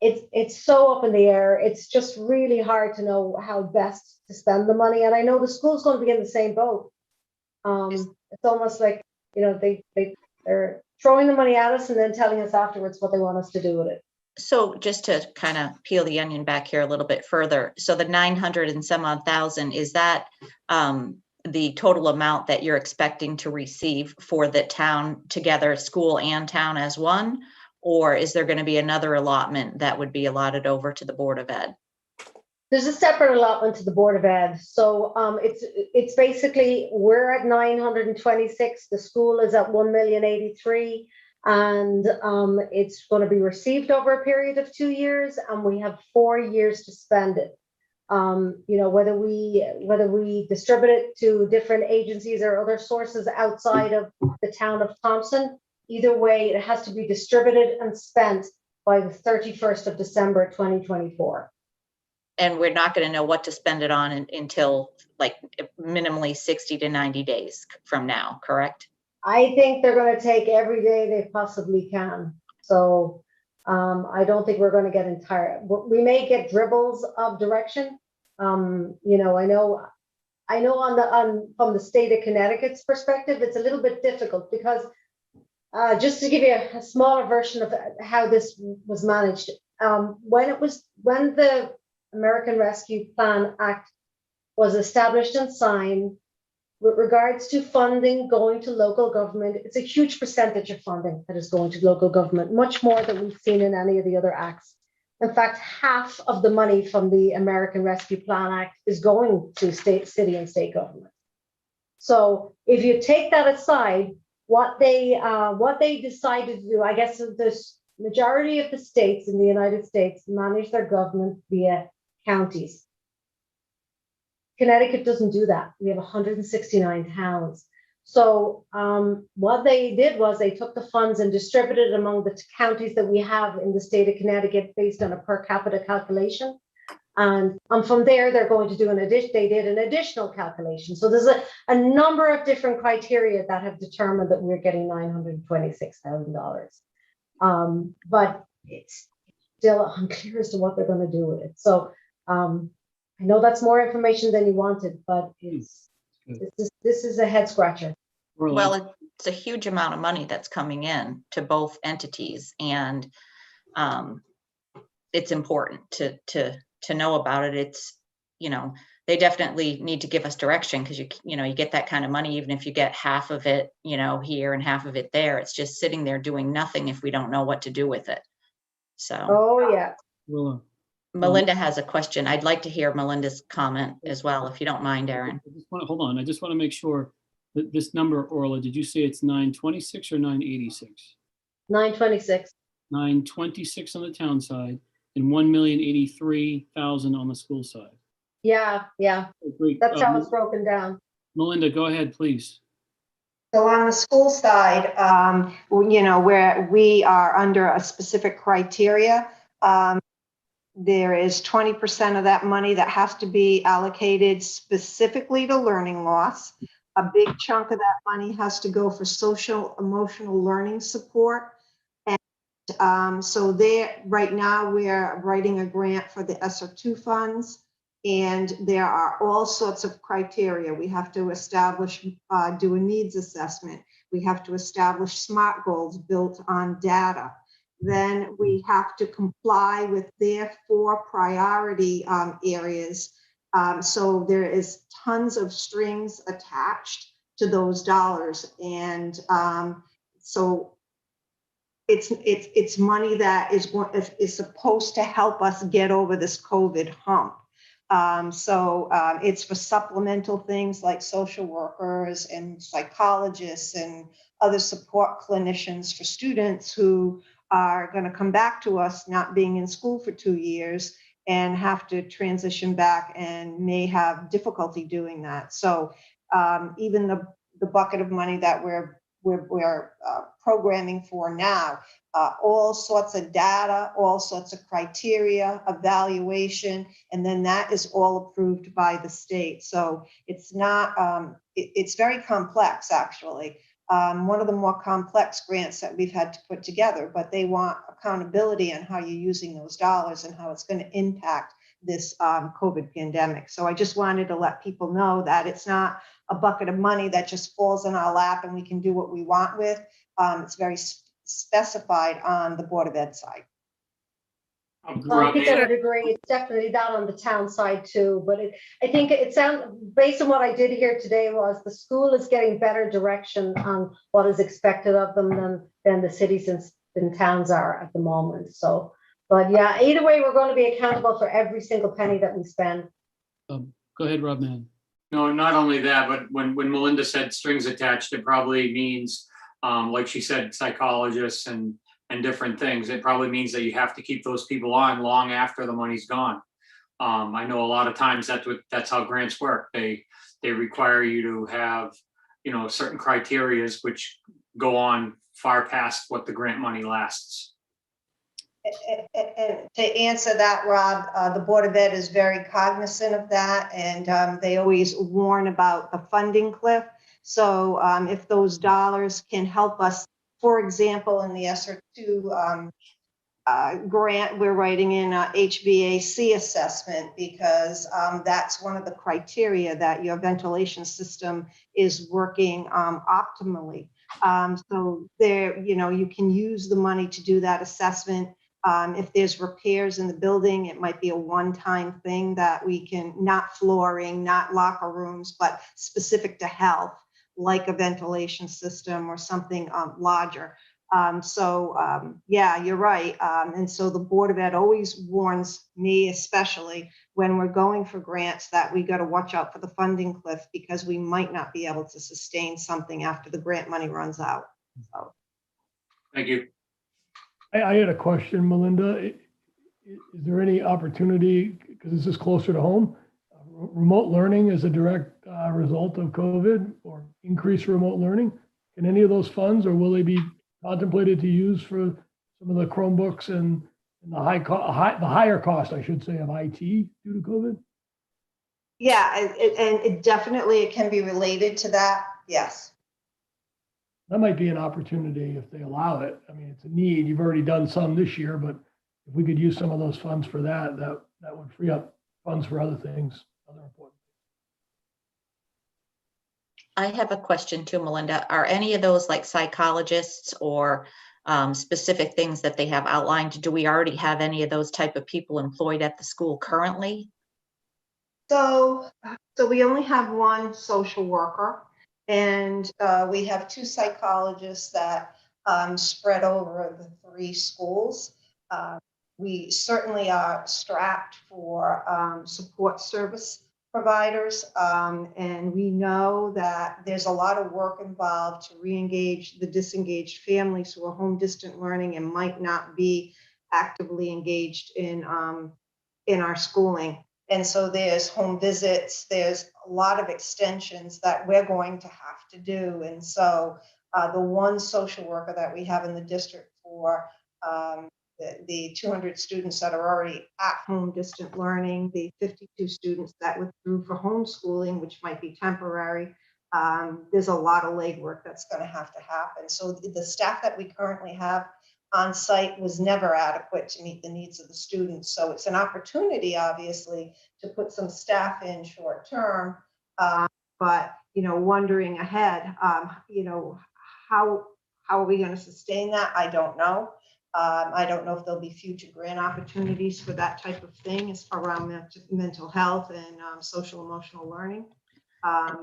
It's so up in the air. It's just really hard to know how best to spend the money. And I know the school's going to be in the same boat. It's almost like, they're throwing the money at us and then telling us afterwards what they want us to do with it. So just to kind of peel the onion back here a little bit further. So the 900 and some odd thousand, is that the total amount that you're expecting to receive for the town together, school and town as one? Or is there going to be another allotment that would be allotted over to the Board of Ed? There's a separate allotment to the Board of Ed. So it's basically, we're at 926, the school is at 1,083,000, and it's going to be received over a period of 2 years, and we have 4 years to spend it. Whether we distribute it to different agencies or other sources outside of the town of Thompson, either way, it has to be distributed and spent by the 31st of December, 2024. And we're not going to know what to spend it on until like minimally 60 to 90 days from now, correct? I think they're going to take every day they possibly can. So I don't think we're going to get entire. We may get dribbles of direction. You know, I know from the state of Connecticut's perspective, it's a little bit difficult because just to give you a smaller version of how this was managed, when the American Rescue Plan Act was established and signed, with regards to funding going to local government, it's a huge percentage of funding that is going to local government, much more than we've seen in any of the other acts. In fact, half of the money from the American Rescue Plan Act is going to city and state government. So if you take that aside, what they decided to do, I guess the majority of the states in the United States manage their government via counties. Connecticut doesn't do that. We have 169 towns. So what they did was they took the funds and distributed among the counties that we have in the state of Connecticut based on a per capita calculation. And from there, they're going to do they did an additional calculation. So there's a number of different criteria that have determined that we're getting $926,000. But it's still unclear as to what they're going to do with it. So I know that's more information than you wanted, but this is a head scratcher. Well, it's a huge amount of money that's coming in to both entities, and it's important to know about it. It's, you know, they definitely need to give us direction, because you get that kind of money, even if you get half of it, you know, here and half of it there, it's just sitting there doing nothing if we don't know what to do with it. So. Oh yeah. Well, Melinda has a question. I'd like to hear Melinda's comment as well, if you don't mind, Aaron. hold on. I just want to make sure that this number, Orla, did you say it's 926 or 986? 926. 926 on the town side and 1,083,000 on the school side. Yeah. Oh, great. That's how it's broken down. Melinda, go ahead, please. So on the school side, you know, where we are under a specific criteria, there is 20% of that money that has to be allocated specifically to learning loss. A big chunk of that money has to go for social emotional learning support. And so there, right now, we're writing a grant for the ESSER 2 funds, and there are all sorts of criteria. We have to establish, do a needs assessment. We have to establish SMART goals built on data. Then we have to comply with their 4 priority areas. So there is tons of strings attached to those dollars. And so it's money that is supposed to help us get over this COVID hump. So it's for supplemental things like social workers and psychologists and other support clinicians for students who are going to come back to us not being in school for 2 years and have to transition back and may have difficulty doing that. So even the bucket of money that we're programming for now, all sorts of data, all sorts of criteria, evaluation, and then that is all approved by the state. So it's not, it's very complex, actually. One of the more complex grants that we've had to put together, but they want accountability on how you're using those dollars and how it's going to impact this COVID pandemic. So I just wanted to let people know that it's not a bucket of money that just falls in our lap and we can do what we want with. It's very specified on the Board of Ed side. I think I would agree. It's definitely that on the town side too. But I think it sounds, based on what I did here today, was the school is getting better direction on what is expected of them than the cities and towns are at the moment. So, but yeah, either way, we're going to be accountable for every single penny that we spend. Go ahead, Rob Mann. No, not only that, but when Melinda said strings attached, it probably means, like she said, psychologists and different things. It probably means that you have to keep those people on long after the money's gone. I know a lot of times that's how grants work. They require you to have, you know, certain criterias which go on far past what the grant money lasts. And to answer that, Rob, the Board of Ed is very cognizant of that, and they always warn about the funding cliff. So if those dollars can help us, for example, in the ESSER 2 grant, we're writing in a HVAC assessment because that's one of the criteria that your ventilation system is working optimally. So there, you can use the money to do that assessment. If there's repairs in the building, it might be a one-time thing that we can, not flooring, not locker rooms, but specific to health, like a ventilation system or something larger. Yeah, you're right. And so the Board of Ed always warns me, especially when we're going for grants, that we got to watch out for the funding cliff because we might not be able to sustain something after the grant money runs out. So. Thank you. I had a question, Melinda. Is there any opportunity, because this is closer to home, remote learning is a direct result of COVID or increased remote learning? Can any of those funds, or will they be contemplated to use for some of the Chromebooks and the higher cost, I should say, of IT due to COVID? Yeah, and it definitely, it can be related to that. Yes. That might be an opportunity if they allow it. I mean, it's a need. You've already done some this year, but if we could use some of those funds for that, that would free up funds for other things, other important. I have a question too, Melinda. Are any of those like psychologists or specific things that they have outlined? Do we already have any of those type of people employed at the school currently? So we only have one social worker, and we have 2 psychologists that spread over the 3 schools. We certainly are strapped for support service providers, and we know that there's a lot of work involved to re-engage the disengaged families who are home distant learning and might not be actively engaged in our schooling. And so there's home visits, there's a lot of extensions that we're going to have to do. And so the one social worker that we have in the district for the 200 students that are already at home distant learning, the 52 students that withdrew for homeschooling, which might be temporary, there's a lot of legwork that's going to happen. So the staff that we currently have on site was never adequate to meet the needs of the students. So it's an opportunity, obviously, to put some staff in short term, but wondering ahead, how are we going to sustain that? I don't know. I don't know if there'll be future grant opportunities for that type of thing around mental health and social emotional learning.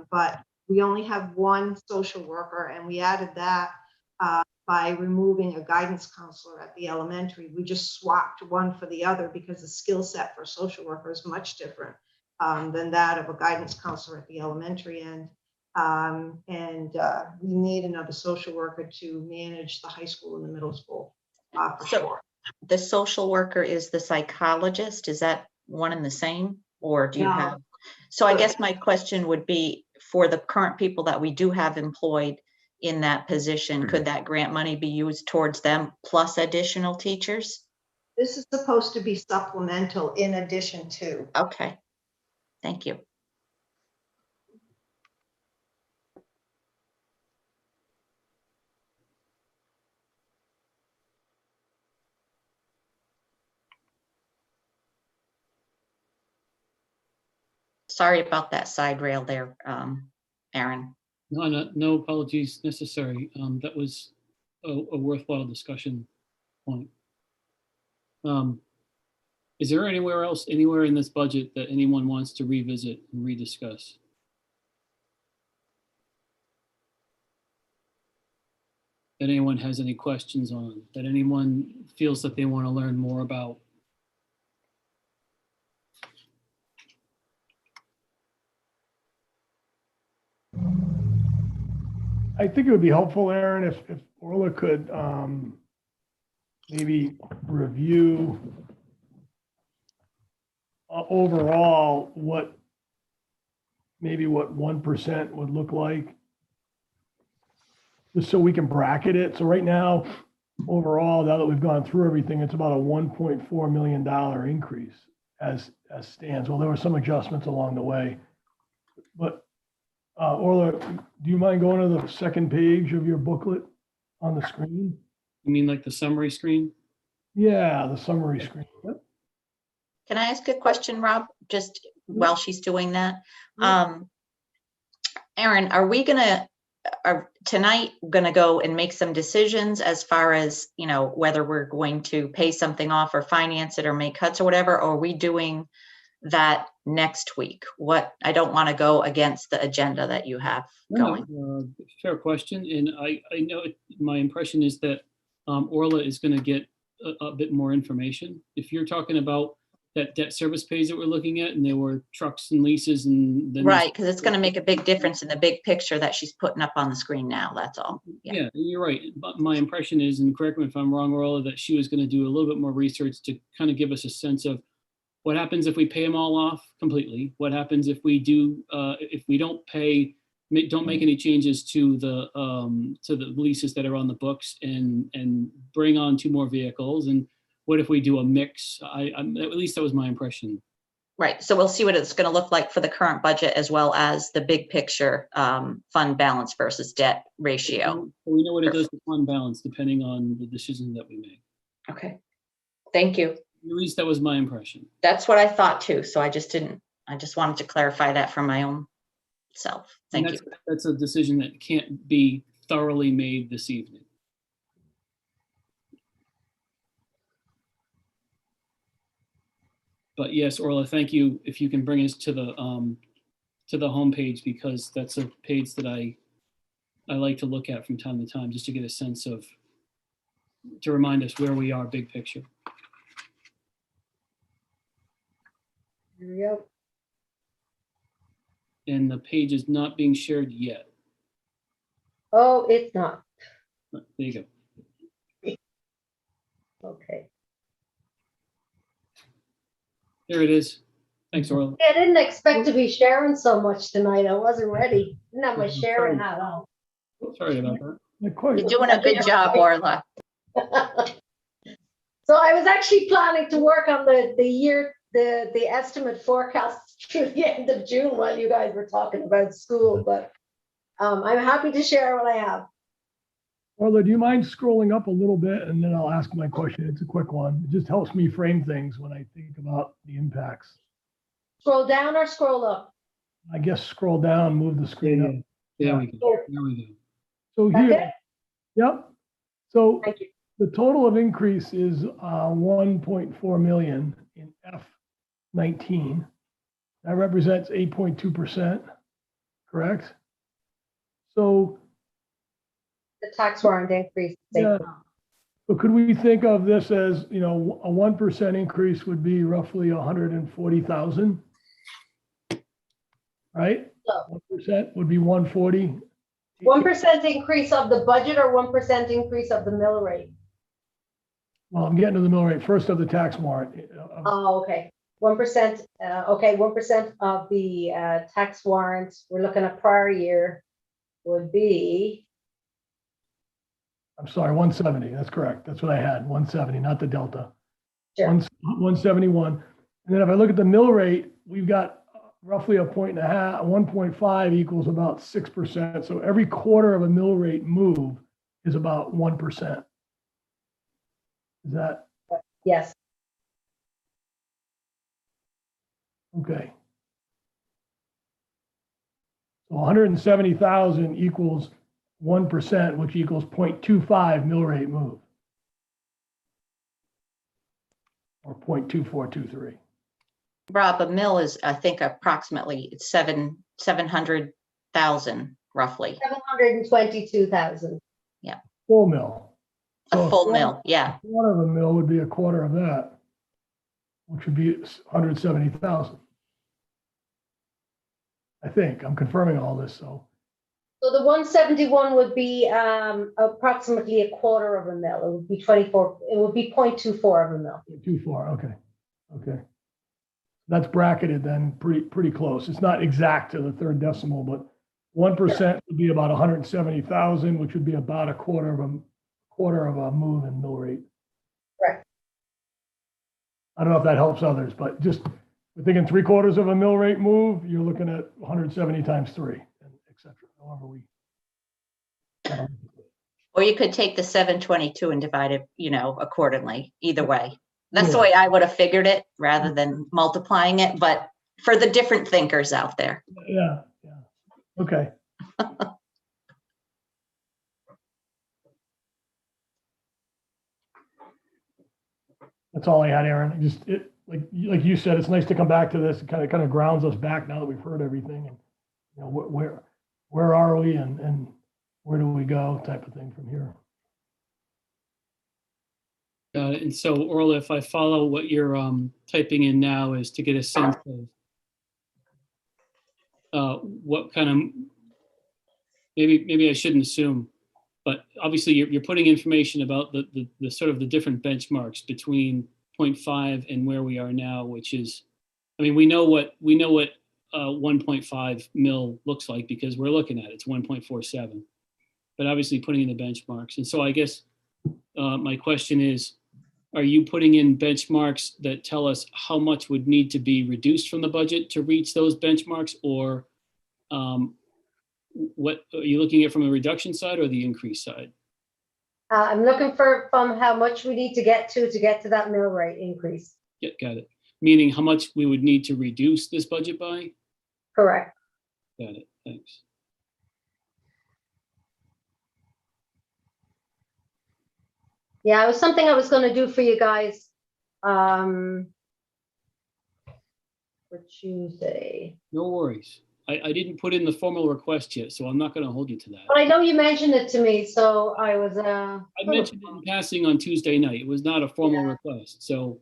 But we only have one social worker, and we added that by removing a guidance counselor at the elementary. We just swapped one for the other because the skill set for a social worker is much different than that of a guidance counselor at the elementary end. We need another social worker to manage the high school and the middle school. So the social worker is the psychologist. Is that one and the same, or do you have? So I guess my question would be, for the current people that we do have employed in that position, could that grant money be used towards them plus additional teachers? This is supposed to be supplemental in addition to. Okay, thank you. Sorry about that side rail there, Aaron. No apologies necessary. That was a worthwhile discussion point. Is there anywhere in this budget that anyone wants to revisit and rediscuss? That anyone has any questions on, that anyone feels that they want to learn more about? I think it would be helpful, Aaron, if Orla could maybe review overall what 1% would look like, just so we can bracket it. So right now, overall, now that we've gone through everything, it's about a $1.4 million increase as stands. Well, there were some adjustments along the way, but Orla, do you mind going to the second page of your booklet on the screen? You mean like the summary screen? Yeah, the summary screen. Yep. Can I ask a question, Rob, just while she's doing that? Aaron, are tonight gonna go and make some decisions as far as, you know, whether we're going to pay something off or finance it or make cuts or whatever, or are we doing that next week? I don't want to go against the agenda that you have going. Fair question, and I know my impression is that Orla is going to get a bit more information. If you're talking about that debt service page that we're looking at, and there were trucks and leases and then Right, because it's going to make a big difference in the big picture that she's putting up on the screen now, that's all. Yeah, you're right. But my impression is, and correct me if I'm wrong, Orla, that she was going to do a little bit more research to kind of give us a sense of what happens if we pay them all off completely. What happens if we do, if we don't make any changes to the leases that are on the books and bring on 2 more vehicles, and what if we do a mix? At least that was my impression. Right, so we'll see what it's going to look like for the current budget as well as the big picture fund balance versus debt ratio. We know what it does to fund balance depending on the decision that we make. Okay, thank you. At least that was my impression. That's what I thought too, so I just wanted to clarify that for my own self. Thank you. That's a decision that can't be thoroughly made this evening. But yes, Orla, thank you. If you can bring us to the homepage, because that's a page that I like to look at from time to time, just to get a sense of, to remind us where we are, big picture. Yep. And the page is not being shared yet. Oh, it's not. There you go. Okay. There it is. Thanks, Orla. I didn't expect to be sharing so much tonight. I wasn't ready. Didn't have my sharing hat on. Sorry about that. You're doing a good job, Orla. So I was actually planning to work on the estimate forecast through the end of June while you guys were talking about school, but I'm happy to share what I have. Orla, do you mind scrolling up a little bit and then I'll ask my question? It's a quick one. It just helps me frame things when I think about the impacts. Scroll down or scroll up? I guess scroll down, move the screen up. There we go. There we go. So That's here, it? yep. So Thank you. the total of increase is 1.4 million in F19. That represents 8.2%, correct? So The tax warrant increase. yeah. So could we think of this as, you know, a 1% increase would be roughly 140,000? Right? 1% would be 140. 1% increase of the budget or 1% increase of the mill rate? Well, I'm getting to the mill rate first of the tax warrant. Oh, okay. 1%, okay, 1% of the tax warrants, we're looking at prior year would be, I'm sorry, 170. That's correct. That's what I had, 170, not the delta. Sure. 171. And then if I look at the mill rate, we've got roughly 1.5 equals about 6%. So every quarter of a mill rate move is about 1%. Is that yes. okay? So 170,000 equals 1%, which equals 0.25 mill rate move. Or 0.2423. Rob, a mill is, I think, approximately 700,000 roughly. 722,000. Full mill. A So full mill, yeah. A quarter of a mill would be a quarter of that, which would be 170,000. I think, I'm confirming all this, so. So the 171 would be approximately a quarter of a mill. It would be 24, it would be 0.24 of a mill. Too far, okay, okay. That's bracketed then, pretty close. It's not exact to the third decimal, but 1% would be about 170,000, which would be about a quarter of a move in mill rate. Right. I don't know if that helps others, but just, we're thinking 3/4 of a mill rate move, you're looking at 170 times 3, et however we. Or you could take the 722 and divide it, accordingly, either way. That's the Yeah. way I would have figured it rather than multiplying it, but for the different thinkers out there. Yeah, okay. That's all I had, Aaron. Like you said, it's nice to come back to this. It kind of grounds us back now that we've heard everything and, where are we and where do we go type of thing from here. And so Orla, if I follow what you're typing in now is to get a sense of what kind of, maybe I shouldn't assume, but obviously you're putting information about the sort of the different benchmarks between 0.5 and where we are now, which is, we know what 1.5 mil looks like because we're looking at it. It's 1.47, but obviously putting in the benchmarks. And so I guess my question is, are you putting in benchmarks that tell us how much would need to be reduced from the budget to reach those benchmarks, or what are you looking at from the reduction side or the increase side? I'm looking from how much we need to get to that mill rate increase. Yeah, got it. Meaning how much we would need to reduce this budget by? Correct. Got it, thanks. Yeah, it was something I was going to do for you guys for Tuesday. No worries. I didn't put in the formal request yet, so I'm not going to hold you to that. But I know you mentioned it to me, so I was. I mentioned it in passing on Tuesday night. It was not a formal request, so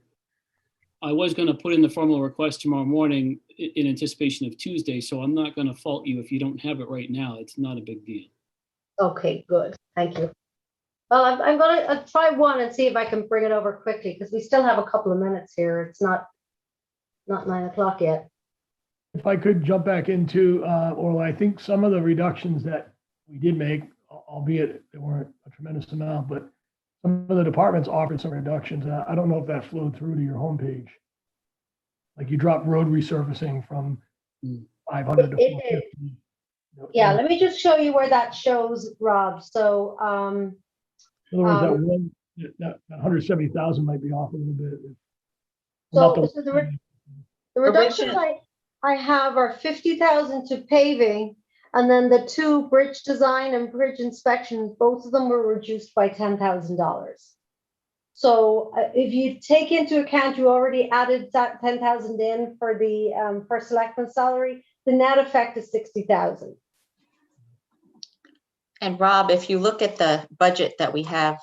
I was going to put in the formal request tomorrow morning in anticipation of Tuesday. So I'm not going to fault you if you don't have it right now. It's not a big deal. Okay, good. Thank you. Well, I'm going to try one and see if I can bring it over quickly because we still have a couple of minutes here. It's not 9 o'clock yet. If I could jump back into, or I think some of the reductions that we did make, albeit they weren't a tremendous amount, but some of the departments offered some reductions. I don't know if that flowed through to your homepage. Like you dropped road resurfacing from 500 to 450. Yeah, let me just show you where that shows, Rob. So, in other words, that 170,000 might be off a little bit. So the reductions I have are 50,000 to paving, and then the two bridge design and bridge inspection, both of them were reduced by $10,000. So if you take into account, you already added that 10,000 in for the first selectman salary, the net effect is 60,000. And Rob, if you look at the budget that we have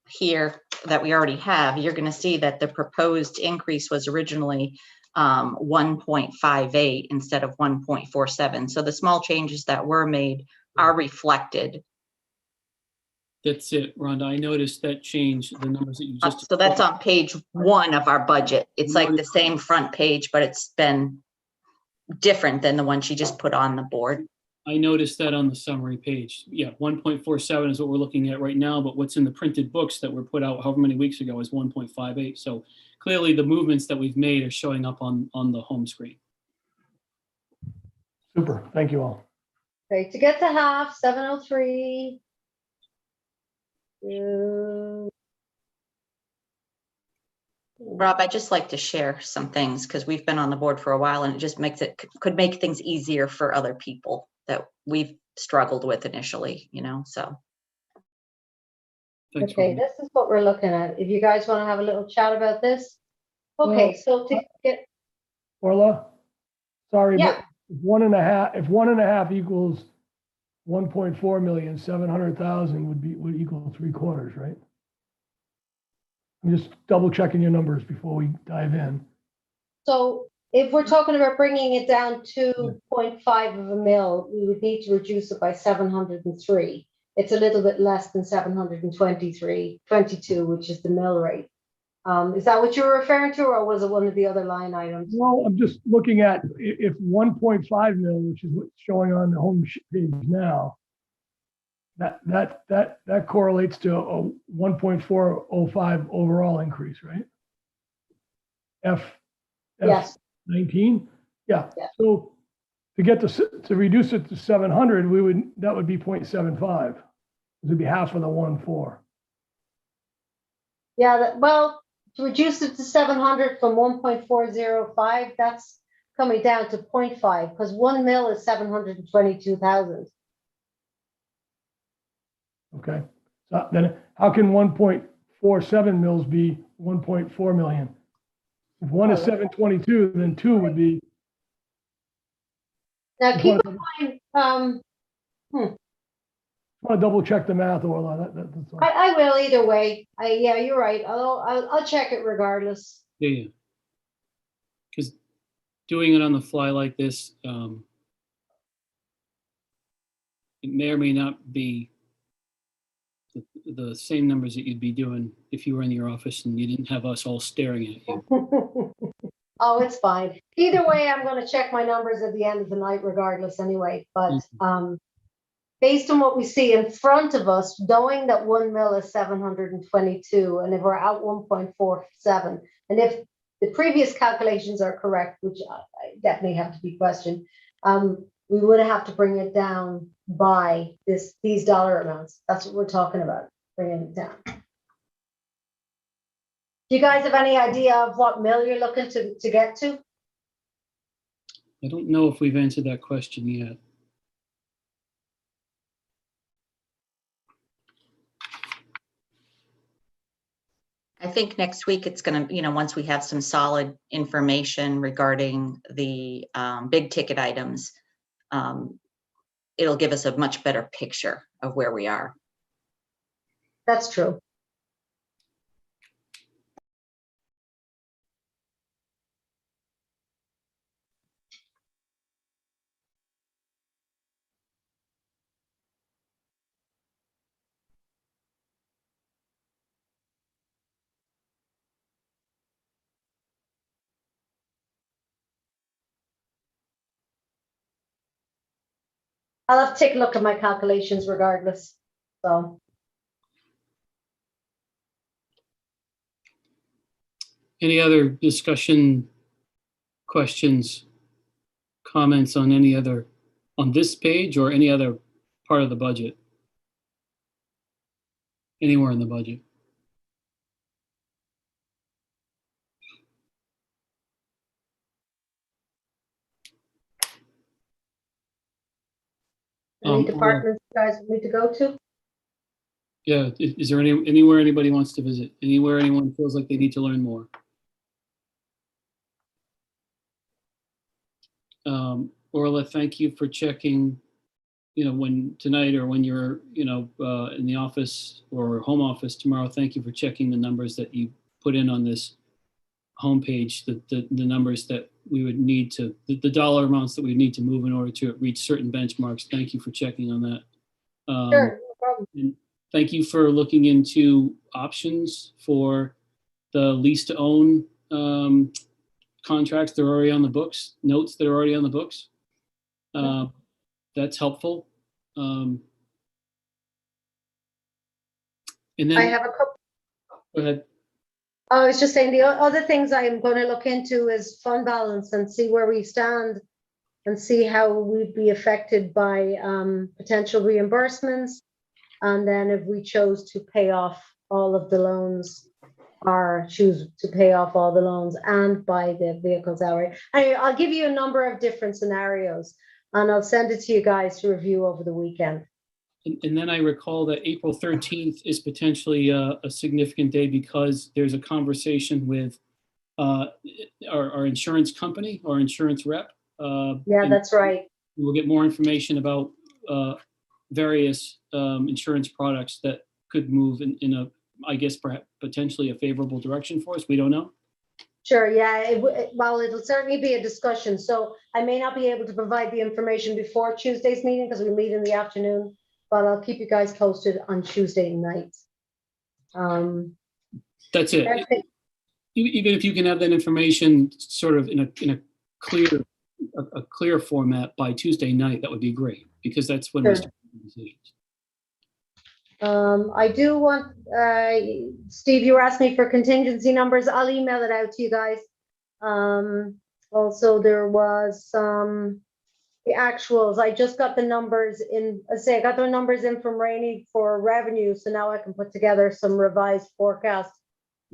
here, that we already have, you're going to see that the proposed increase was originally 1.58 instead of 1.47. So the small changes that were made are reflected. That's it, Rhonda. I noticed that change, the numbers that you just. So that's on page 1 of our budget. It's like the same front page, but it's been different than the one she just put on the board. I noticed that on the summary page. Yeah, 1.47 is what we're looking at right now, but what's in the printed books that were put out however many weeks ago is 1.58. So clearly the movements that we've made are showing up on the home screen. Super, thank you all. Okay, to get to half, 703. Rob, I just like to share some things because we've been on the board for a while and it just could make things easier for other people that we've struggled with initially, so. Thanks, Okay, Rhonda. this is what we're looking at. If you guys want to have a little chat about this. Okay, so to get. Orla, sorry, Yeah. but if 1.5 equals 1.4 million, 700,000 would equal 3/4, right? I'm just double checking your numbers before we dive in. So if we're talking about bringing it down to 0.5 of a mil, we would need to reduce it by 703. It's a little bit less than 722, which is the mill rate. Is that what you were referring to, or was it one of the other line items? No, I'm just looking at if 1.5 mil, which is what's showing on the home page now, that correlates to a 1.405 overall increase, right? Yes. 19? Yeah. Yeah. So to get to reduce it to 700, that would be 0.75. It would be half of the 1.4. Yeah, well, to reduce it to 700 from 1.405, that's coming down to 0.5, because 1 mil is 722,000. Okay. So then how can 1.47 mils be 1.4 million? If one is 722, then two would be. Now, keep in mind, I want to double check the math, Orla. That's all. I will either way. Yeah, you're right. I'll check it regardless. Yeah. Because doing it on the fly like this, it may or may not be the same numbers that you'd be doing if you were in your office and you didn't have us all staring at you. Oh, it's fine. Either way, I'm going to check my numbers at the end of the night regardless anyway. But based on what we see in front of us, knowing that 1 mil is 722, and if we're at 1.47, and if the previous calculations are correct, which I definitely have to be questioned, we would have to bring it down by these dollar amounts. That's what we're talking about, bringing it down. Do you guys have any idea of what mill you're looking to get to? I don't know if we've answered that question yet. I think next week it's going to, once we have some solid information regarding the big ticket items, it'll give us a much better picture of where we are. That's true. I'll have to take a look at my calculations regardless. So. Any other discussion, questions, comments on on this page or any other part of the budget? Anywhere in the budget? Any departments you guys need to go to? Yeah, is there anywhere anybody wants to visit? Anywhere anyone feels like they need to learn more? Orla, thank you for checking, when tonight or when you're, in the office or home office tomorrow, thank you for checking the numbers that you put in on this homepage, the numbers that we would need to, the dollar amounts that we need to move in order to reach certain benchmarks. Thank you for checking on that. Sure, no problem. And thank you for looking into options for the lease to own contracts that are already on the books, notes that are already on the books. That's helpful. And then I have a couple. Go ahead. I was just saying the other things I'm going to look into is fund balance and see where we stand and see how we'd be affected by potential reimbursements. And then if we chose to pay off all of the loans or choose to pay off all the loans and buy the vehicles outright. I'll give you a number of different scenarios and I'll send it to you guys to review over the weekend. And then I recall that April 13th is potentially a significant day because there's a conversation with our insurance company, our insurance rep. Yeah, that's right. We'll get more information about various insurance products that could move in a, I guess, perhaps potentially a favorable direction for us. We don't know. Sure, yeah. Well, it'll certainly be a discussion. So I may not be able to provide the information before Tuesday's meeting because we meet in the afternoon. But I'll keep you guys posted on Tuesday night. That's it. Even if you can have that information sort of in a clear format by Tuesday night, that would be great because that's when we start making decisions. I do want, Steve, you were asking me for contingency numbers. I'll email it out to you guys. Also, there was some the actuals. I just got the numbers in, I got the numbers in from Rainey for revenue, so now I can put together some revised forecasts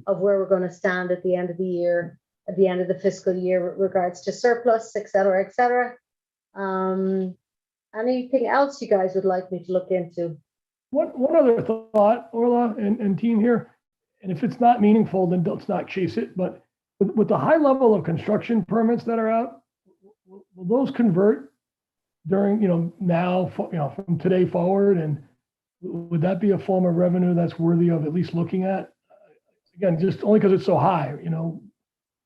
of where we're going to stand at the end of the year, at the end of the fiscal year with regards to surplus, et cetera, et cetera. Anything else you guys would like me to look into? One other thought, Orla and team here, and if it's not meaningful, then let's not chase it, but with the high level of construction permits that are out, will those convert during, now, from today forward? And would that be a form of revenue that's worthy of at least looking at? Again, just only because it's so high,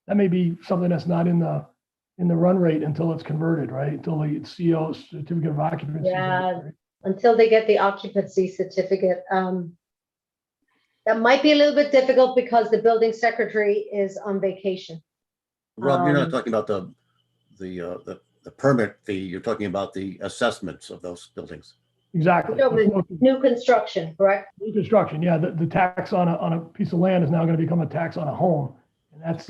that may be something that's not in the run rate until it's converted, right? Until the CO, certificate of occupancy. Yeah, until they get the occupancy certificate. That might be a little bit difficult because the building secretary is on vacation. Rob, you're not talking about the permit fee, you're talking about the assessments of those buildings. Exactly. No, but new construction, correct? New construction, yeah, the tax on a piece of land is now going to become a tax on a home. And that's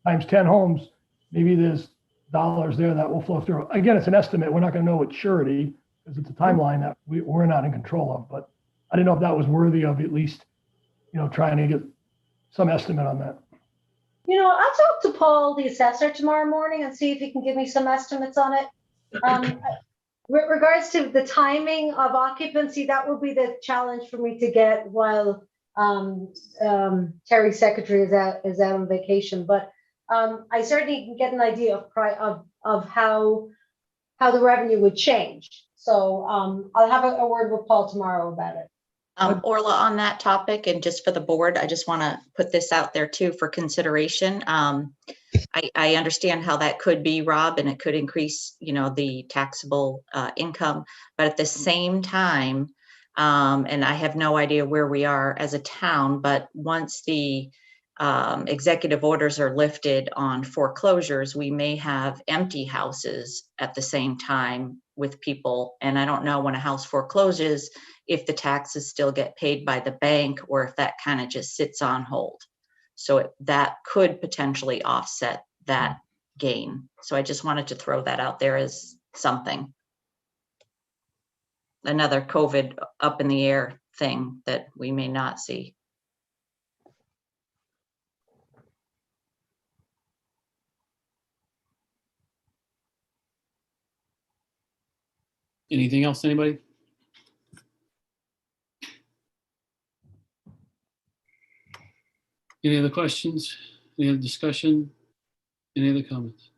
times 10 homes, maybe there's dollars there that will flow through. Again, it's an estimate. We're not going to know with surety because it's a timeline that we're not in control of. But I didn't know if that was worthy of at least, trying to get some estimate on that. I'll talk to Paul, the assessor, tomorrow morning and see if he can give me some estimates on it. With regards to the timing of occupancy, that will be the challenge for me to get while Terry's secretary is out on vacation. But I certainly can get an idea of how the revenue would change. So I'll have a word with Paul tomorrow about it. Orla, on that topic, and just for the board, I just want to put this out there too for consideration. I understand how that could be, Rob, and it could increase, the taxable income, but at the same time, and I have no idea where we are as a town, but once the executive orders are lifted on foreclosures, we may have empty houses at the same time with people. And I don't know when a house forecloses, if the taxes still get paid by the bank or if that kind of just sits on hold. So that could potentially offset that gain. So I just wanted to throw that out there as something. Another COVID up in the air thing that we may not see. Anything else, anybody? Any other questions? Any other discussion? Any other comments?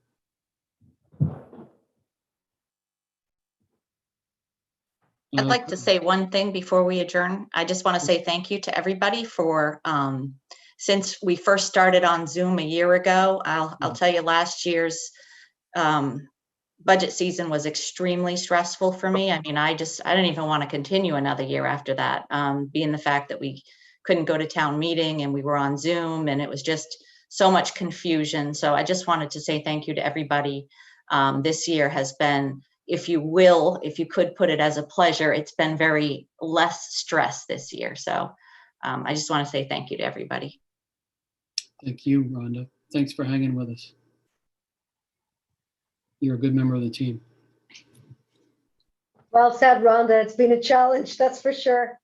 I'd like to say one thing before we adjourn. I just want to say thank you to everybody for, since we first started on Zoom a year ago, I'll tell you last year's budget season was extremely stressful for me. I mean, I didn't even want to continue another year after that, being the fact that we couldn't go to town meeting and we were on Zoom and it was just so much confusion. So I just wanted to say thank you to everybody. This year has been, if you could put it as a pleasure, it's been very less stress this year. So I just want to say thank you to everybody. Thank you, Rhonda. Thanks for hanging with us. You're a good member of the team. Well said, Rhonda. It's been a challenge, that's for sure.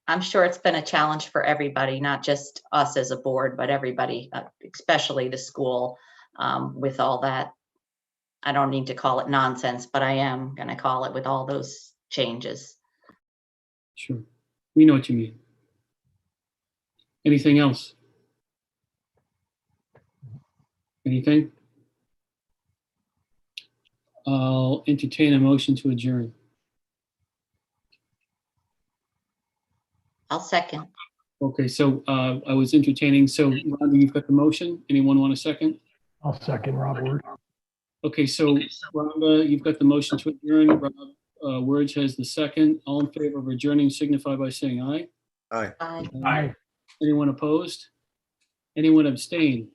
I'm sure it's been a challenge for everybody, not just us as a board, but everybody, especially the school, with all that. I don't need to call it nonsense, but I am going to call it with all those changes. Sure. We know what you mean. Anything else? Anything? I'll entertain a motion to adjourn. I'll second. Okay, so I was entertaining. So Rhonda, you've got the motion. Anyone want a second? I'll second Rob Word. Okay, so Rhonda, you've got the motion to adjourn. Rob Words has the second. All in favor of adjourning signify by saying aye. Aye. Aye. Aye. Anyone opposed? Anyone abstain?